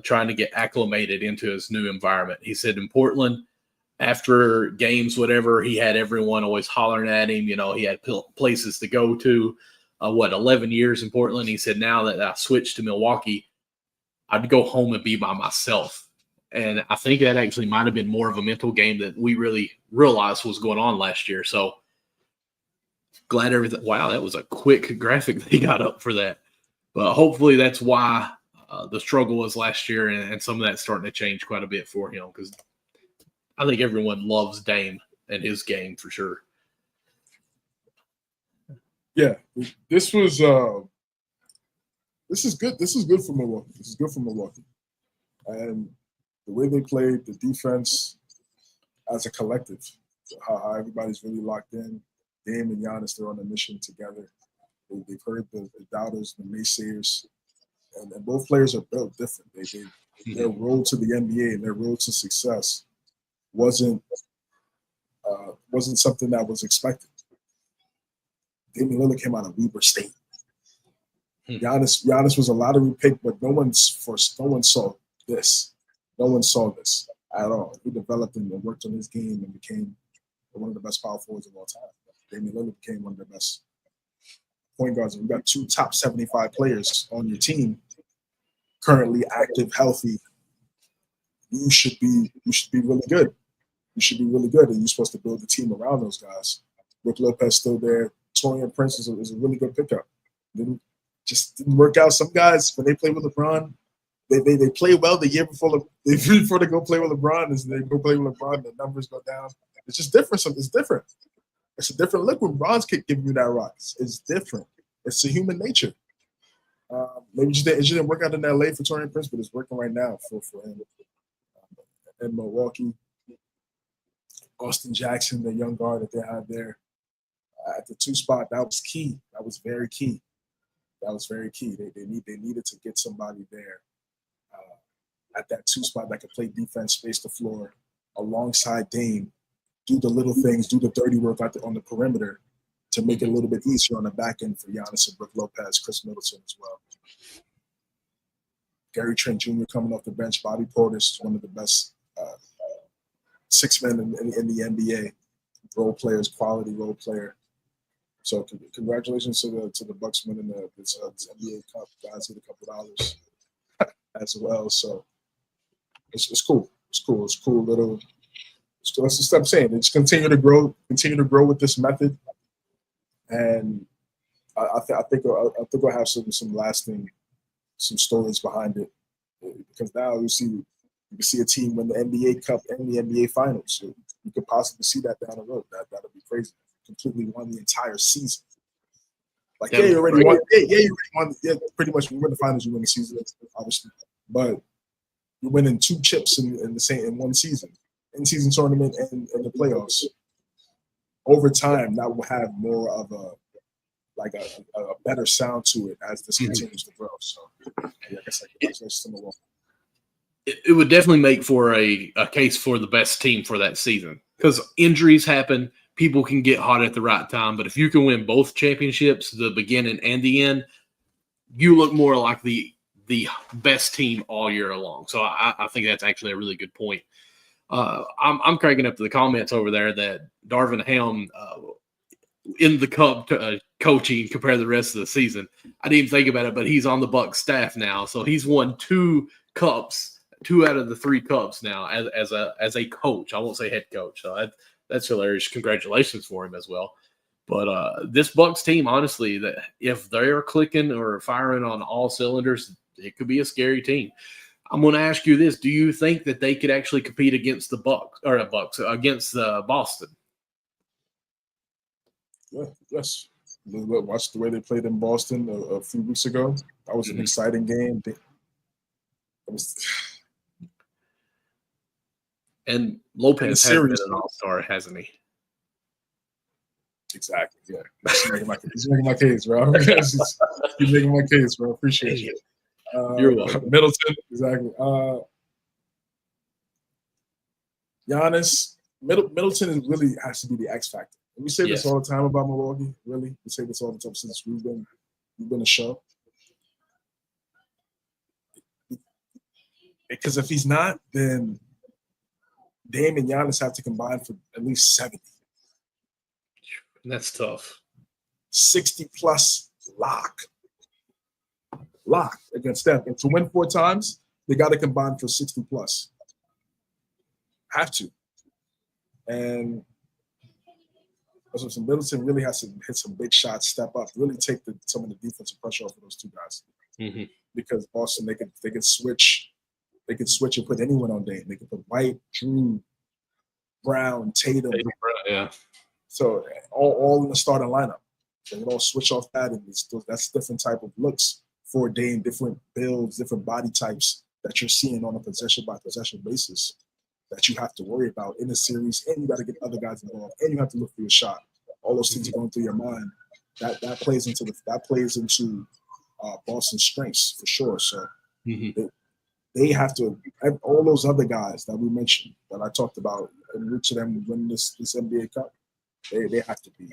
trying to get acclimated into his new environment. He said in Portland, after games, whatever, he had everyone always hollering at him. You know, he had places to go to. 11 years in Portland. He said now that I switched to Milwaukee, I'd go home and be by myself. And I think that actually might have been more of a mental game that we really realized was going on last year. So glad everything. Wow, that was a quick graphic they got up for that. But hopefully that's why the struggle was last year, and some of that's starting to change quite a bit for him, because I think everyone loves Dame and his game for sure.
Yeah, this is good. This is good for Milwaukee. This is good for Milwaukee. And the way they played, the defense as a collective, how everybody's really locked in. Dame and Giannis, they're on a mission together. They've heard the doubters, the naysayers. and both players are built different. Their road to the NBA and their road to success wasn't something that was expected. Damian Lillard came out of Weber State. Giannis was a lottery pick, but no one saw this. No one saw this at all. He developed and worked on his game and became one of the best power forwards of all time. Damian Lillard became one of the best point guards. And we got 2 top 75 players on your team, currently active, healthy. You should be really good. You should be really good, and you're supposed to build the team around those guys. Brook Lopez still there. Taurean Prince is a really good pickup. Didn't work out. Some guys, when they play with LeBron, they play well the year before they go play with LeBron. As they go play with LeBron, the numbers go down. It's just different. It's different. It's a different look when Bron's giving you that rock. It's different. It's a human nature. Maybe it didn't work out in LA for Taurean Prince, but it's working right now for him. In Milwaukee, Austin Jackson, the young guard that they had there at the 2 spot, that was key. That was very key. They needed to get somebody there at that 2 spot that could play defense, space the floor alongside Dame, do the little things, do the dirty work on the perimeter to make it a little bit easier on the back end for Giannis and Brook Lopez, Chris Middleton as well. Gary Trent Jr. coming off the bench. Bobby Portis is one of the best 6 men in the NBA. Role players, quality role player. So congratulations to the Bucks winning this NBA Cup. Guys hit $2 as well. So it's cool. It's cool little. That's just what I'm saying. Just continue to grow with this method, and I think we'll have some lasting stories behind it, because now you can see a team win the NBA Cup and the NBA Finals. So you could possibly see that down the road. That'll be crazy. Completely won the entire season. Like, you already won. Yeah, pretty much. You win the finals, you win the season, obviously. But you're winning 2 chips in one season, in-season tournament and the playoffs. Over time, that will have more of a better sound to it as this continues to grow. So, like I said, congratulations to Milwaukee.
It would definitely make for a case for the best team for that season, because injuries happen. People can get hot at the right time, but if you can win both championships, the beginning and the end, you look more like the best team all year long. So I think that's actually a really good point. I'm cranking up to the comments over there that Darvin Ham in the Cup coaching compared to the rest of the season. I didn't even think about it, but he's on the Bucks staff now, so he's won 2 cups, 2 out of the 3 cups now as a coach. I won't say head coach. So that's hilarious. Congratulations for him as well. But this Bucks team, honestly, that if they're clicking or firing on all cylinders, it could be a scary team. I'm going to ask you this: do you think that they could actually compete against against Boston?
Yeah, yes. Watch the way they played in Boston a few weeks ago. That was an exciting game.
And Lopez has been an all-star, hasn't he?
Exactly. Yeah. He's making my case, bro. He's making my case, bro. Appreciate you.
You're welcome.
Middleton, exactly. Giannis, Middleton really has to be the X factor. And we say this all the time about Milwaukee. Really, we say this all the time since we've been a show. Because if he's not, then Dame and Giannis have to combine for at least 70.
That's tough.
60-plus lock against them. And to win 4 times, they got to combine for 60-plus. Have to. And Middleton really has to hit some big shots, step up, really take some of the defensive pressure off of those 2 guys. Mm-hmm. Because Boston, they could switch. They could switch and put anyone on Dame. They could put White, Drew, Brown, Tatum.
Yeah.
So all in the starting lineup. They would all switch off that, and that's different type of looks for Dame, different builds, different body types that you're seeing on a possession-by-possession basis that you have to worry about in a series, and you got to get other guys involved, and you have to look for your shot. All those things are going through your mind. That plays into Boston's strengths for sure. So
Mhm.
they have to – all those other guys that we mentioned that I talked about, and which of them win this NBA Cup, they have to be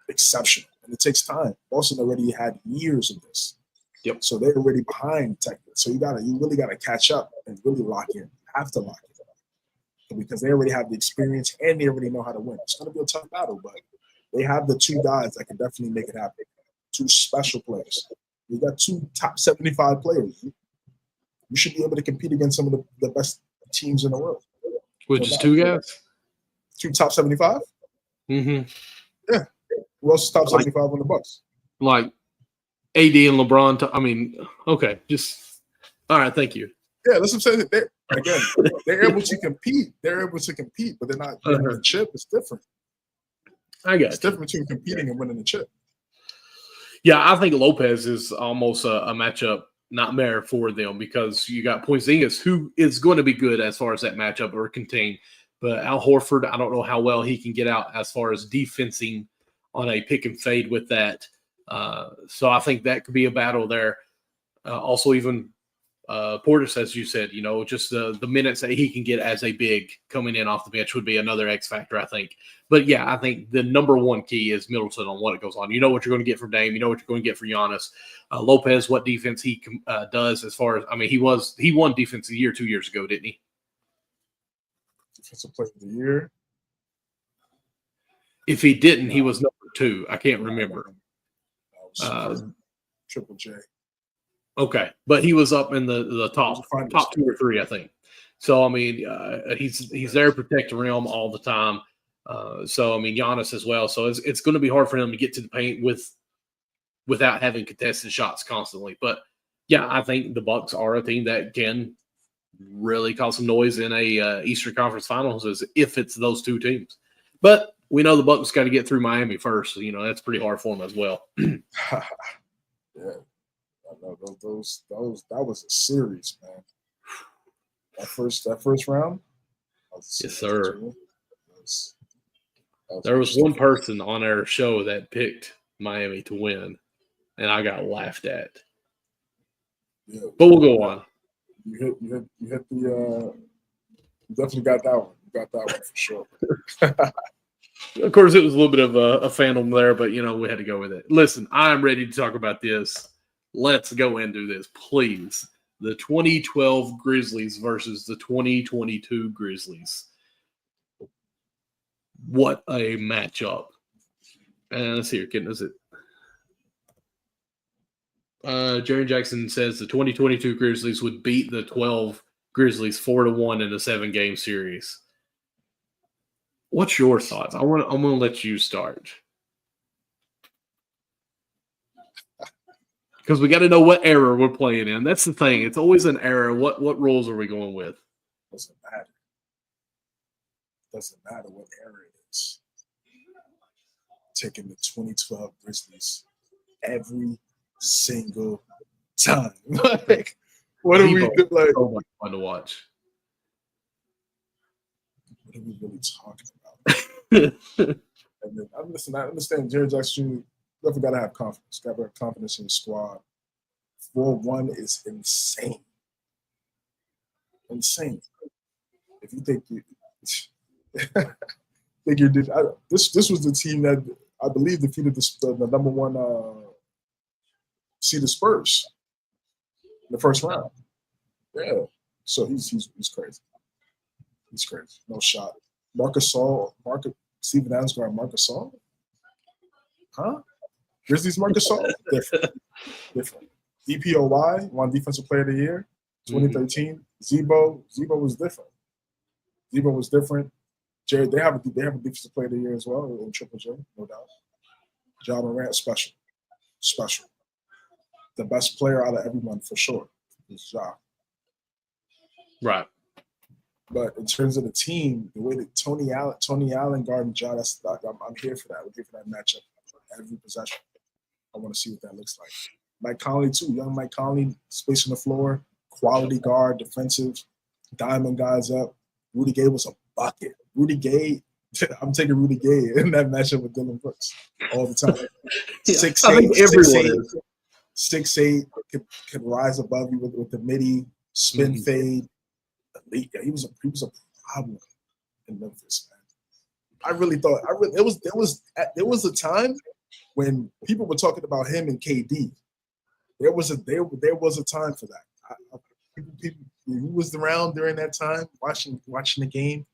exceptional. And it takes time. Boston already had years of this.
Yep.
So they're already behind Texas. So you really gotta catch up and really lock in. You have to lock in. Because they already have the experience and they already know how to win. It's gonna be a tough battle, but they have the two guys that can definitely make it happen. Two special players. You got two top 75 players. You should be able to compete against some of the best teams in the world.
With just two guys?
Two top 75?
Mm-hmm.
Yeah. Who else is top 75 on the Bucks?
Like AD and LeBron. Okay. Just all right. Thank you.
Yeah, that's what I'm saying. They're able to compete. They're able to compete, but they're not winning the chip. It's different. It's different between competing and winning the chip.
Yeah, I think Lopez is almost a matchup nightmare for them because you got Porzingis, who is going to be good as far as that matchup or contain. But Al Horford, I don't know how well he can get out as far as defensing on a pick and fade with that. So I think that could be a battle there. Also, even Portis, as you said, just the minutes that he can get as a big coming in off the bench would be another X factor, I think. But yeah, I think the number one key is Middleton on what it goes on. You know what you're going to get from Dame. You know what you're going to get from Giannis. Lopez, what defense he does as far as he won Defense of the Year 2 years ago, didn't he?
Defensive Player of the Year.
If he didn't, he was number 2. I can't remember.
Triple J.
Okay, but he was up in the top 2 or 3, I think. So he's there to protect the rim all the time. Giannis as well. So it's going to be hard for him to get to the paint without having contested shots constantly. But yeah, I think the Bucks are a team that can really cause some noise in a Eastern Conference Finals if it's those two teams. But we know the Bucks got to get through Miami first. So, that's pretty hard for them as well.
Yeah. I know that was a series, man. That first round.
Yes, sir. There was one person on our show that picked Miami to win, and I got laughed at.
Yeah,
but we'll go on.
You hit the. You definitely got that one. You got that one for sure.
Of course, it was a little bit of a phantom there, but we had to go with it. Listen, I'm ready to talk about this. Let's go into this, please. The 2012 Grizzlies versus the 2022 Grizzlies. What a matchup. And let's see here, is it? Jerry Jackson says the 2022 Grizzlies would beat the 12 Grizzlies 4-1 in a 7-game series. What's your thoughts? I'm gonna let you start. Because we got to know what era we're playing in. That's the thing. It's always an era. What rules are we going with?
Doesn't matter. Doesn't matter what era it is. Taking the 2012 Grizzlies every single time. Like, what are we do? Like,
so much fun to watch.
What are we really talking about? And then, I understand Jerry Jackson. Definitely got to have confidence. Got to have confidence in the squad. 4-1 is insane. Insane. If you think this was the team that I believe defeated the number one seeded Spurs in the first round. Yeah. So he's crazy. He's crazy. No shot. Steven Adams guard Marcus Gasol? Huh? Grizzlies Marcus Gasol? Different. DPOY won Defensive Player of the Year, 2013. Zebo was different. Jerry, they have a Defensive Player of the Year as well in Triple J, no doubt. Ja Morant, special. The best player out of everyone for sure is Ja.
Right.
But in terms of the team, the way that Tony Allen guarding Ja, I'm here for that. I'm here for that matchup every possession. I want to see what that looks like. Mike Conley too, young Mike Conley, space on the floor, quality guard, defensive, diamond guys up. Rudy Gay was a bucket. Rudy Gay, I'm taking Rudy Gay in that matchup with Dylan Brooks all the time.
I think everyone is.
6'8", could rise above you with the midi, spin fade. Elite. Yeah, he was a problem in Memphis, man. I really thought there was a time when people were talking about him and KD. There was a time for that. People who was around during that time watching the game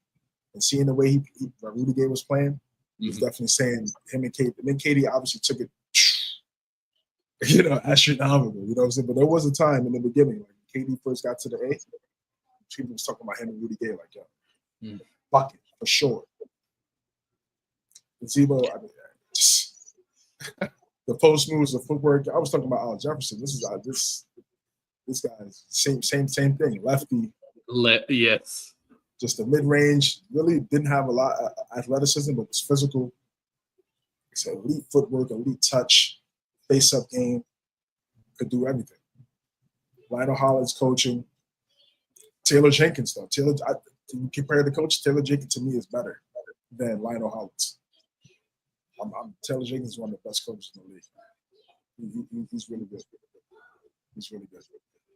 and seeing the way Rudy Gay was playing. He was definitely saying him and KD. And then KD obviously took it, astronomical. You know what I'm saying? But there was a time in the beginning when KD first got to the A. People was talking about him and Rudy Gay like, yo, bucket for sure. Z-Bo, I mean, just the post moves, the footwork. I was talking about Al Jefferson. This guy's same thing. Lefty.
Yes.
Just the mid range. Really didn't have a lot of athleticism, but was physical. It's elite footwork, elite touch, face up game. Could do everything. Lionel Hollins coaching. Taylor Jenkins, though. Compare the coach, Taylor Jenkins to me is better than Lionel Hollins. Taylor Jenkins is one of the best coaches in the league. He's really good. He's really good.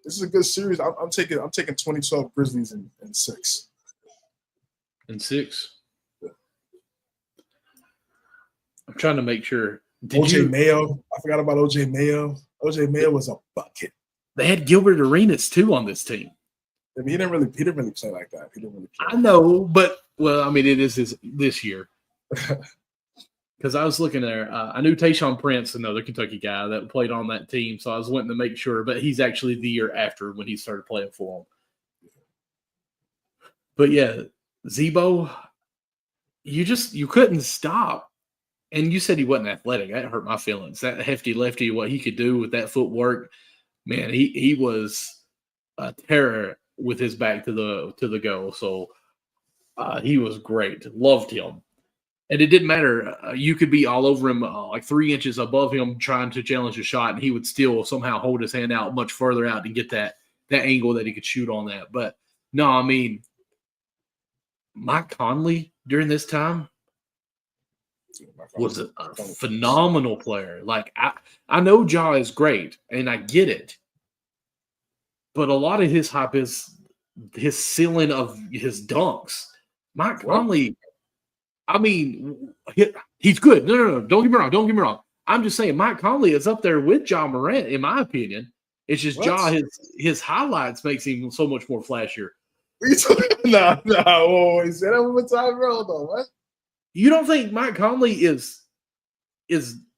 This is a good series. I'm taking 2012 Grizzlies in 6.
In 6.
Yeah.
I'm trying to make sure.
OJ Mayo. I forgot about OJ Mayo. OJ Mayo was a bucket.
They had Gilbert Arenas too on this team.
I mean, he didn't really play like that. He didn't really play.
I know, but I mean, it is this year. Because I was looking there, I knew Tayshaun Prince, another Kentucky guy that played on that team, so I was wanting to make sure. But he's actually the year after when he started playing for them. But yeah, Z-Bo, you couldn't stop. And you said he wasn't athletic. That hurt my feelings. That hefty lefty, what he could do with that footwork, man, he was a terror with his back to the goal. So he was great. Loved him. And it didn't matter. You could be all over him, like 3 inches above him, trying to challenge a shot, and he would still somehow hold his hand out much further out and get that angle that he could shoot on that. But no, I mean, Mike Conley during this time was a phenomenal player. Like I know Ja is great, and I get it, but a lot of his hype is his ceiling of his dunks. Mike Conley. I mean, he's good. No. Don't get me wrong. I'm just saying Mike Conley is up there with Ja Morant, in my opinion. It's just Ja, his highlights makes him so much more flashier.
What are you talking about? No. He said that one more time, bro. Though, what?
You don't think Mike Conley is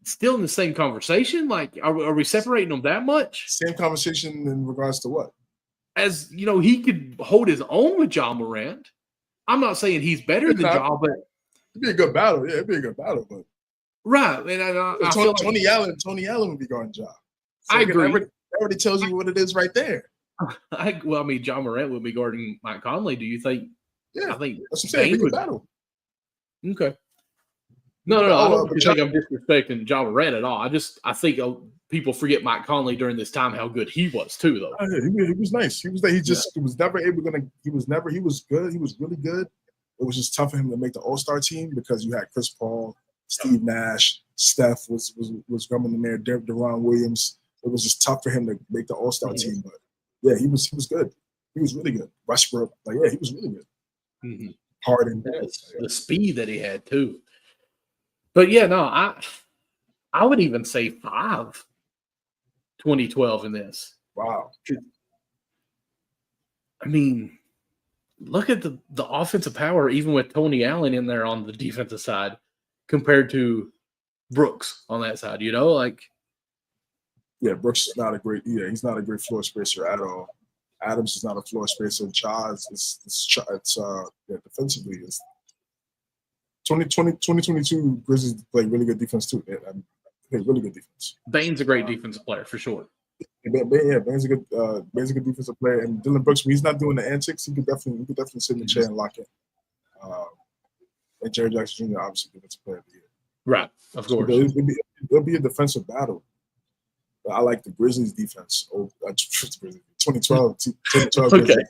still in the same conversation? Like, are we separating them that much?
Same conversation in regards to what?
As, he could hold his own with Ja Morant. I'm not saying he's better than Ja, but
it'd be a good battle. Yeah, it'd be a good battle, but
right. And I feel
Tony Allen would be guarding Ja. So
I agree.
That already tells you what it is right there.
I mean, Ja Morant would be guarding Mike Conley. Do you think?
Yeah,
I think
that's what I'm saying. It'd be a good battle.
Okay. No. I don't think I'm disrespecting Ja Morant at all. I think people forget Mike Conley during this time how good he was too, though.
He was nice. He was there. He was never able to. He was good. He was really good. It was just tough for him to make the All-Star team because you had Chris Paul, Steve Nash, Steph was coming in there, Deron Williams. It was just tough for him to make the All-Star team. But yeah, he was good. He was really good. Westbrook, he was really good.
Mm-hmm.
Harden,
the speed that he had too. But yeah, no, I would even say 5. 2012 in this.
Wow.
I mean, look at the offensive power, even with Tony Allen in there on the defensive side, compared to Brooks on that side.
Yeah, Brooks is not a great. Yeah, he's not a great floor spacer at all. Adams is not a floor spacer. Defensively, it's 2022 Grizzlies play really good defense too. They play really good defense.
Bane's a great defensive player for sure.
Bane's a good defensive player, and Dylan Brooks, when he's not doing the antics, he could definitely sit in the chair and lock in. And Jerry Jackson Jr. obviously defensive player of the year.
Right, of course.
It'll be a defensive battle. But I like the Grizzlies defense. 2012
okay.
Grizzlies.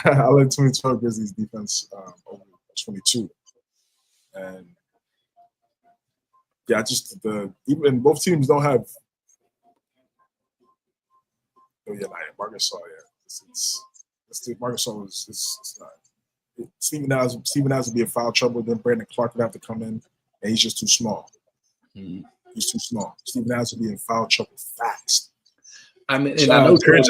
I like 2012 Grizzlies defense over 22. And yeah, even both teams don't have Oh yeah, like Marcus Gasol. Yeah, Marcus Gasol is not. Steven Adams would be in foul trouble. Then Brandon Clark would have to come in, and he's just too small.
Mhm.
He's too small. Steven Adams would be in foul trouble fast.
I mean, and I know
Jaren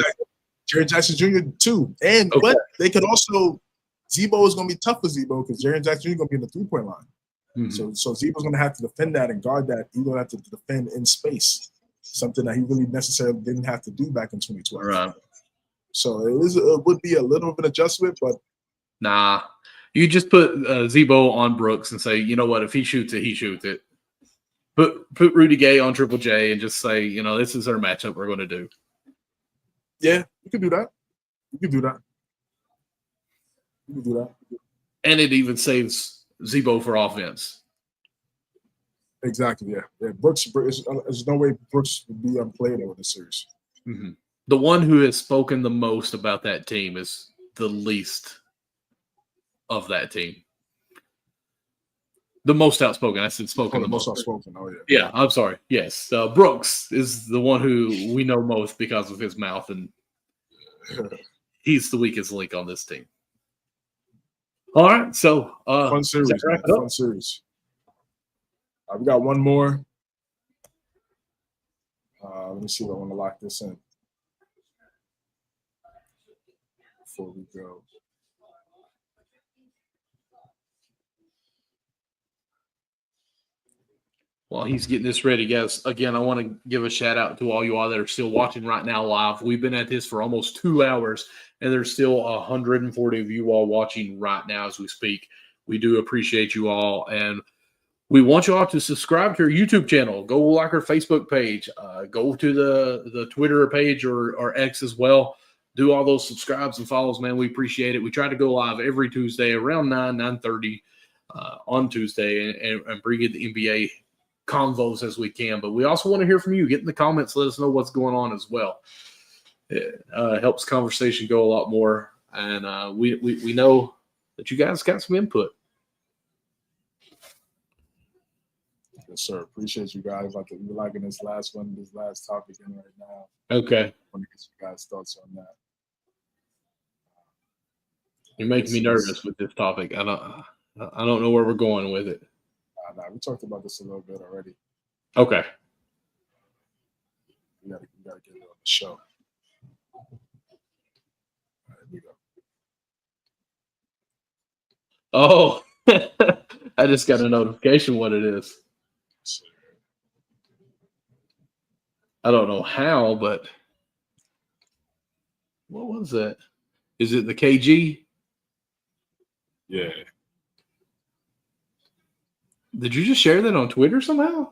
Jackson Jr. too, and
Okay.
but they could also. Zebo is going to be tough for Zebo because Jaren Jackson Jr. is going to be in the 3-point line.
Mhm.
So Zebo's going to have to defend that and guard that. He's going to have to defend in space, something that he really necessarily didn't have to do back in 2012.
Right.
So it would be a little of an adjustment, but
Nah, you just put Zebo on Brooks and say, you know what, if he shoots it, he shoots it. Put Rudy Gay on Triple J and just say, you know, this is our matchup we're going to do.
yeah, you can do that. You can do that.
And it even saves Zebo for offense.
Exactly, yeah. Brooks, there's no way Brooks would be unplayable in this series.
Mm-hmm. The one who has spoken the most about that team is the least of that team. The most outspoken. I said spoken the most.
Outspoken. Oh, yeah.
Yeah, I'm sorry. Yes. Brooks is the one who we know most because of his mouth, and he's the weakest link on this team. All right. So,
fun series, man. Fun series. We got one more. Let me see if I want to lock this in before we go.
While he's getting this ready, guys, again, I want to give a shout out to all you all that are still watching right now live. We've been at this for almost 2 hours, and there's still 140 of you all watching right now as we speak. We do appreciate you all, and we want you all to subscribe to our YouTube channel. Go like our Facebook page. Go to the Twitter page or X as well. Do all those subscribes and follows, man. We appreciate it. We try to go live every Tuesday around 9:30 on Tuesday and bring you the NBA convos as we can. But we also want to hear from you. Get in the comments. Let us know what's going on as well. It helps conversation go a lot more. And we know that you guys got some input.
Yes, sir. Appreciate you guys. We're liking this last topic in right now.
Okay.
I want to get you guys' thoughts on that.
You're making me nervous with this topic. I don't know where we're going with it.
We talked about this a little bit already.
Okay.
We gotta get it on the show. All right, here we go.
Oh, I just got a notification what it is. I don't know how, but what was that? Is it the KG?
Yeah.
Did you just share that on Twitter somehow?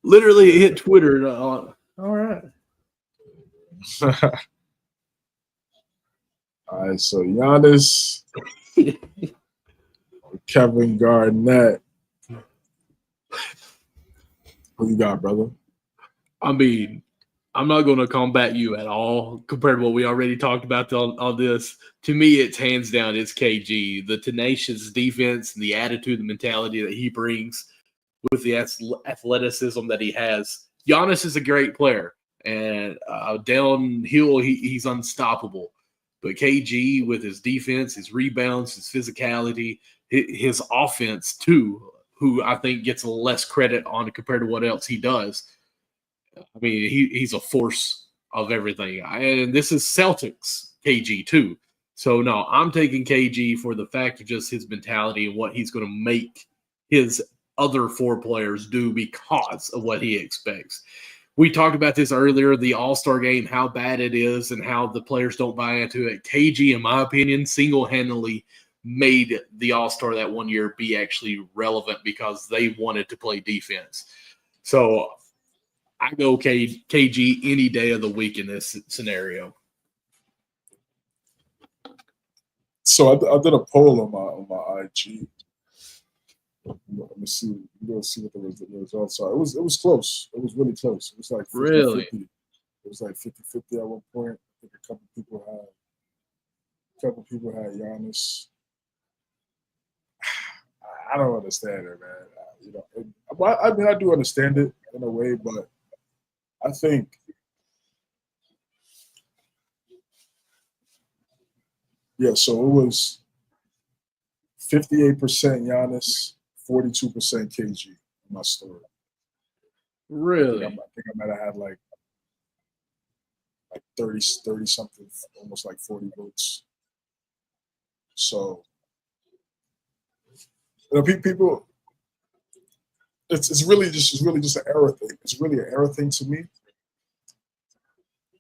Literally, it hit Twitter. All right.
All right, so Giannis, Kevin Garnett. Who you got, brother?
I mean, I'm not going to combat you at all compared to what we already talked about on this. To me, it's hands down, it's KG. The tenacious defense and the attitude, the mentality that he brings with the athleticism that he has. Giannis is a great player, and downhill, he's unstoppable. But KG, with his defense, his rebounds, his physicality, his offense too, who I think gets less credit on compared to what else he does. I mean, he's a force of everything. And this is Celtics KG too. So, no, I'm taking KG for the fact of just his mentality and what he's going to make his other four players do because of what he expects. We talked about this earlier, the All-Star game, how bad it is and how the players don't buy into it. KG, in my opinion, single-handedly made the All-Star that one year be actually relevant because they wanted to play defense. So I go KG any day of the week in this scenario.
So I did a poll on my IG. Let me see. We'll see what the results are. It was close. It was really close. It was like 50,
Really?
50. It was like 50-50 at one point. I think a couple people had Giannis. I don't understand it, man. I mean, I do understand it in a way, but I think Yeah, so it was 58% Giannis, 42% KG in my story.
Really?
I think I might have had like 30 something, almost like 40 votes. So, people, it's really just an era thing. It's really an era thing to me.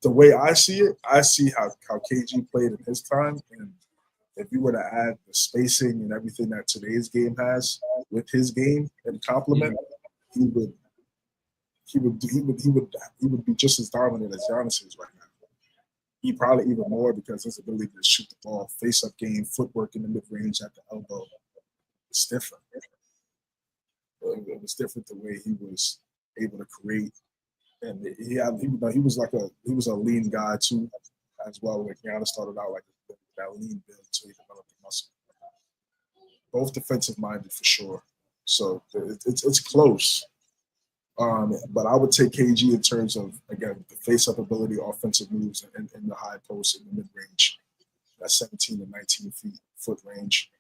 The way I see it, I see how KG played in his time, and if you were to add the spacing and everything that today's game has with his game and complement, he would be just as dominant as Giannis is right now. He probably even more because his ability to shoot the ball, face-up game, footwork in the mid-range at the elbow, it's different. It was different the way he was able to create, and he was a lean guy too, as well. Like Giannis started out like that lean build until he developed the muscle. Both defensive-minded for sure, so it's close. But I would take KG in terms of, again, the face-up ability, offensive moves in the high post, in the mid-range, that 17 to 19 foot range.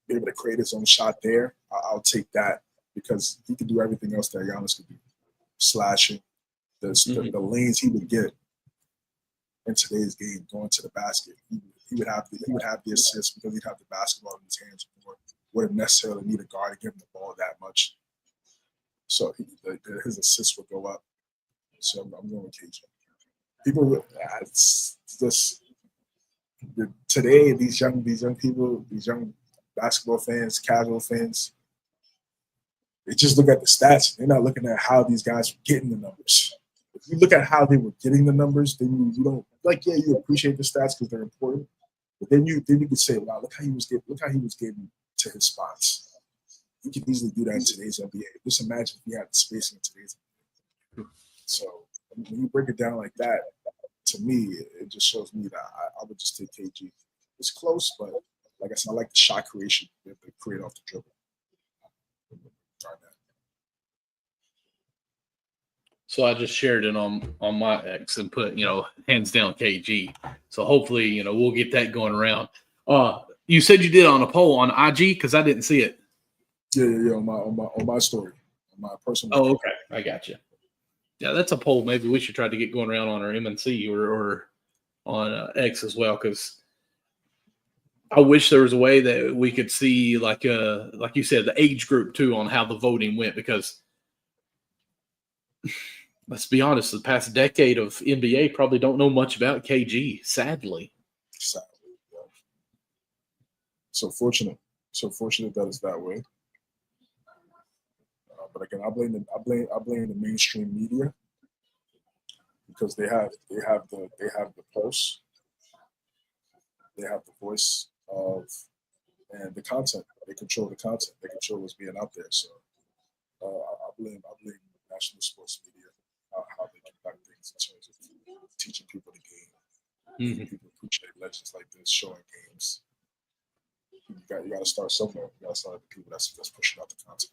Be able to create his own shot there, I'll take that because he could do everything else that Giannis could do. Slashing, the lanes he would get in today's game, going to the basket. He would have the assist because he'd have the basketball in his hands more. Wouldn't necessarily need a guard to give him the ball that much. So his assists would go up. So I'm going with KG. People, it's just today. These young people, these young basketball fans, casual fans, they just look at the stats. They're not looking at how these guys are getting the numbers. If you look at how they were getting the numbers, then you don't you appreciate the stats because they're important. But then you could say, wow, look how he was getting to his spots. You can easily do that in today's NBA. Just imagine if you had the spacing in today's NBA. So when you break it down like that, to me, it just shows me that I would just take KG. It's close, but like I said, I like the shot creation that they create off the dribble.
So I just shared it on my X and put, hands down KG. So hopefully, we'll get that going around. You said you did on a poll on IG because I didn't see it.
Yeah. On my story, on my personal.
Oh, okay, I got you. Yeah, that's a poll. Maybe we should try to get going around on our MNC or on X as well, because I wish there was a way that we could see, like you said, the age group too on how the voting went. Because let's be honest, the past decade of NBA probably don't know much about KG. Sadly.
Yeah. So fortunate that it's that way. But again, I blame the mainstream media because they have the pulse, they have the voice of, and the content. They control the content. They control what's being out there. So I blame national sports media how they conduct things in terms of teaching people the game.
Mm-hmm.
People appreciate legends like this showing games. You got to start somewhere. You got to start with the people that's pushing out the content.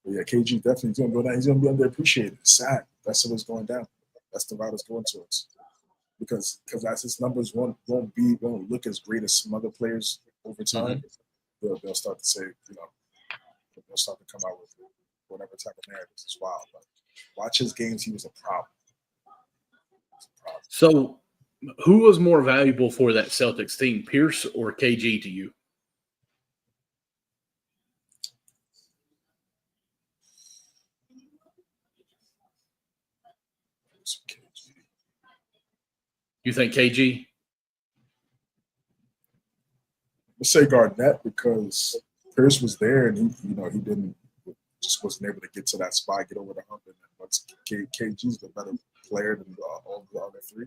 But yeah, KG definitely is going to go down. He's going to be underappreciated. It's sad. That's what's going down. That's the route it's going towards. Because as his numbers won't look as great as some other players over time, they'll start to say, they'll start to come out with whatever type of narratives. It's wild. But watch his games. He was a problem.
So, who was more valuable for that Celtics team, Pierce or KG to you? You think KG?
Let's say Garnett because Pierce was there and he wasn't able to get to that spot, get over the hump, and then once KG's the better player than all the other three.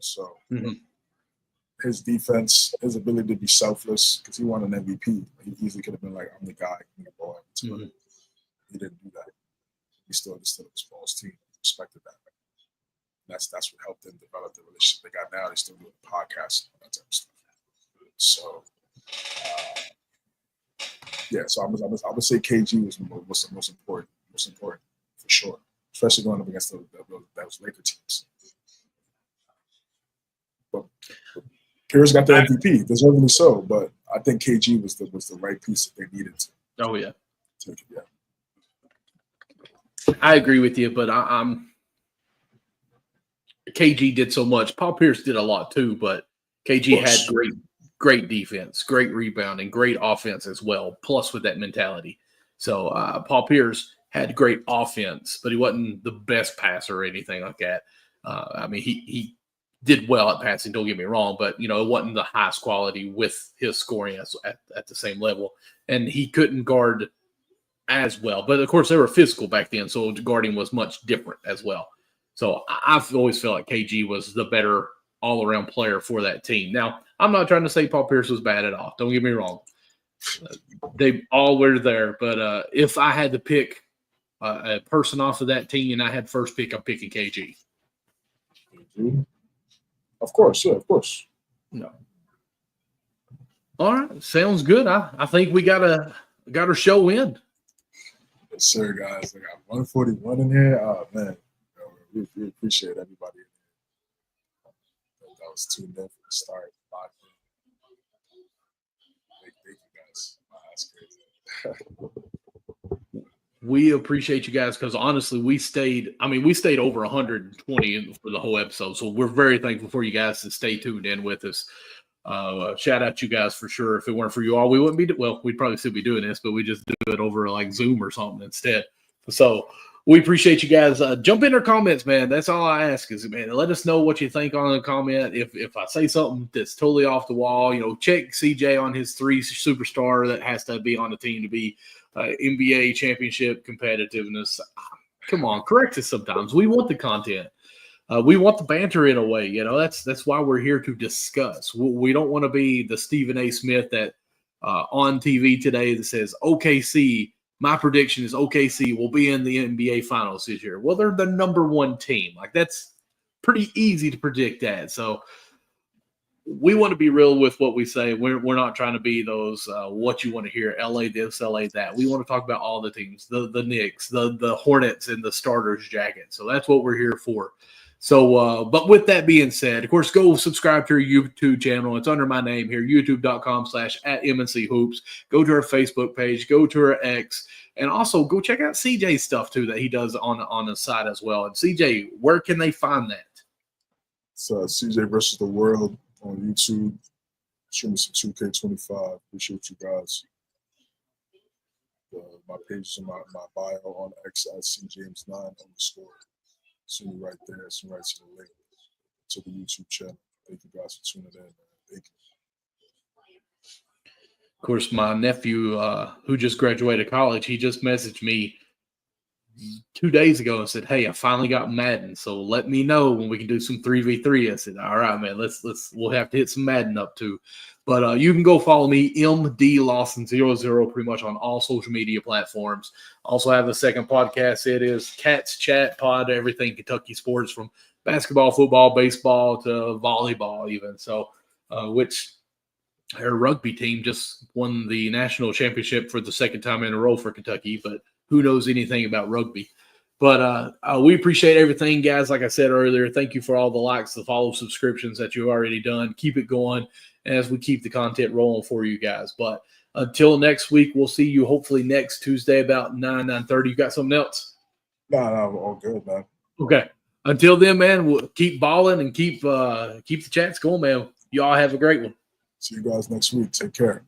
So his defense, his ability to be selfless, because he won an MVP. He easily could have been like, I'm the guy, give me the ball. He didn't do that. He still understood his false team, respected that. That's what helped them develop the relationship they got now. They're still doing the podcast and that type of stuff. So, so I would say KG was the most important for sure, especially going up against those Laker teams. Pierce got the MVP, deservedly so. But I think KG was the right piece that they needed to.
Oh yeah,
take it. Yeah.
I agree with you, but I'm KG did so much. Paul Pierce did a lot too, but KG had great defense, great rebounding, great offense as well, plus with that mentality. So Paul Pierce had great offense, but he wasn't the best passer or anything like that. I mean, he did well at passing, don't get me wrong, but, you know, it wasn't the highest quality with his scoring at the same level. And he couldn't guard as well. But, of course, they were physical back then, so guarding was much different as well. So I've always felt like KG was the better all-around player for that team. Now, I'm not trying to say Paul Pierce was bad at all. Don't get me wrong. They all were there. But if I had to pick a person off of that team and I had first pick, I'm picking KG.
Of course, yeah, of course.
No. All right, sounds good. I think we got our show in.
Yes, sir, guys. I got 141 in here. Oh man, we appreciate everybody. That was tuned in from the start. Thank you, guys. That's crazy.
We appreciate you guys because honestly, we stayed over 120 for the whole episode. So we're very thankful for you guys to stay tuned in with us. Shout out to you guys for sure. If it weren't for you all, we wouldn't be, we'd probably still be doing this, but we just do it over like Zoom or something instead. So we appreciate you guys. Jump in our comments, man. That's all I ask is, man, let us know what you think on the comment. If I say something that's totally off the wall, you know, check CJ on his 3 superstar that has to be on the team to be NBA championship competitiveness. Come on, correct us sometimes. We want the content. We want the banter in a way. You know, that's why we're here to discuss. We don't want to be the Stephen A. Smith that on TV today that says OKC. My prediction is OKC will be in the NBA Finals this year. Well, they're the number 1 team. Like, that's pretty easy to predict that. So we want to be real with what we say. We're not trying to be those what you want to hear, LA this, LA that. We want to talk about all the teams, the Knicks, the Hornets, and the starters jacket. So that's what we're here for. So, but with that being said, of course, go subscribe to our YouTube channel. It's under my name here, youtube.com/@MNC Hoops. Go to our Facebook page, go to our X, and also go check out CJ's stuff too that he does on the side as well. And CJ, where can they find that?
It's CJ versus the World on YouTube. Streaming some 2K25. Appreciate you guys. My page is in my bio on X at CJames9_. See me right there. See me right to the link to the YouTube channel. Thank you guys for tuning in. Man. Thank you.
Of course, my nephew, who just graduated college, he just messaged me 2 days ago and said, "Hey, I finally got Madden, so let me know when we can do some 3v3." I said, "All right, man. We'll have to hit some Madden up too." But you can go follow me, MD Lawson00, pretty much on all social media platforms. Also have a second podcast. It is Cats Chat Pod, everything Kentucky sports from basketball, football, baseball to volleyball even. So, which our rugby team just won the national championship for the second time in a row for Kentucky, but who knows anything about rugby. But we appreciate everything, guys. Like I said earlier, thank you for all the likes, the follow, subscriptions that you've already done. Keep it going as we keep the content rolling for you guys. But until next week, we'll see you hopefully next Tuesday about 9:30. You got something else?
No, I'm all good, man.
Okay. Until then, man, we'll keep balling and keep the chats going, man. Y'all have a great one.
See you guys next week. Take care.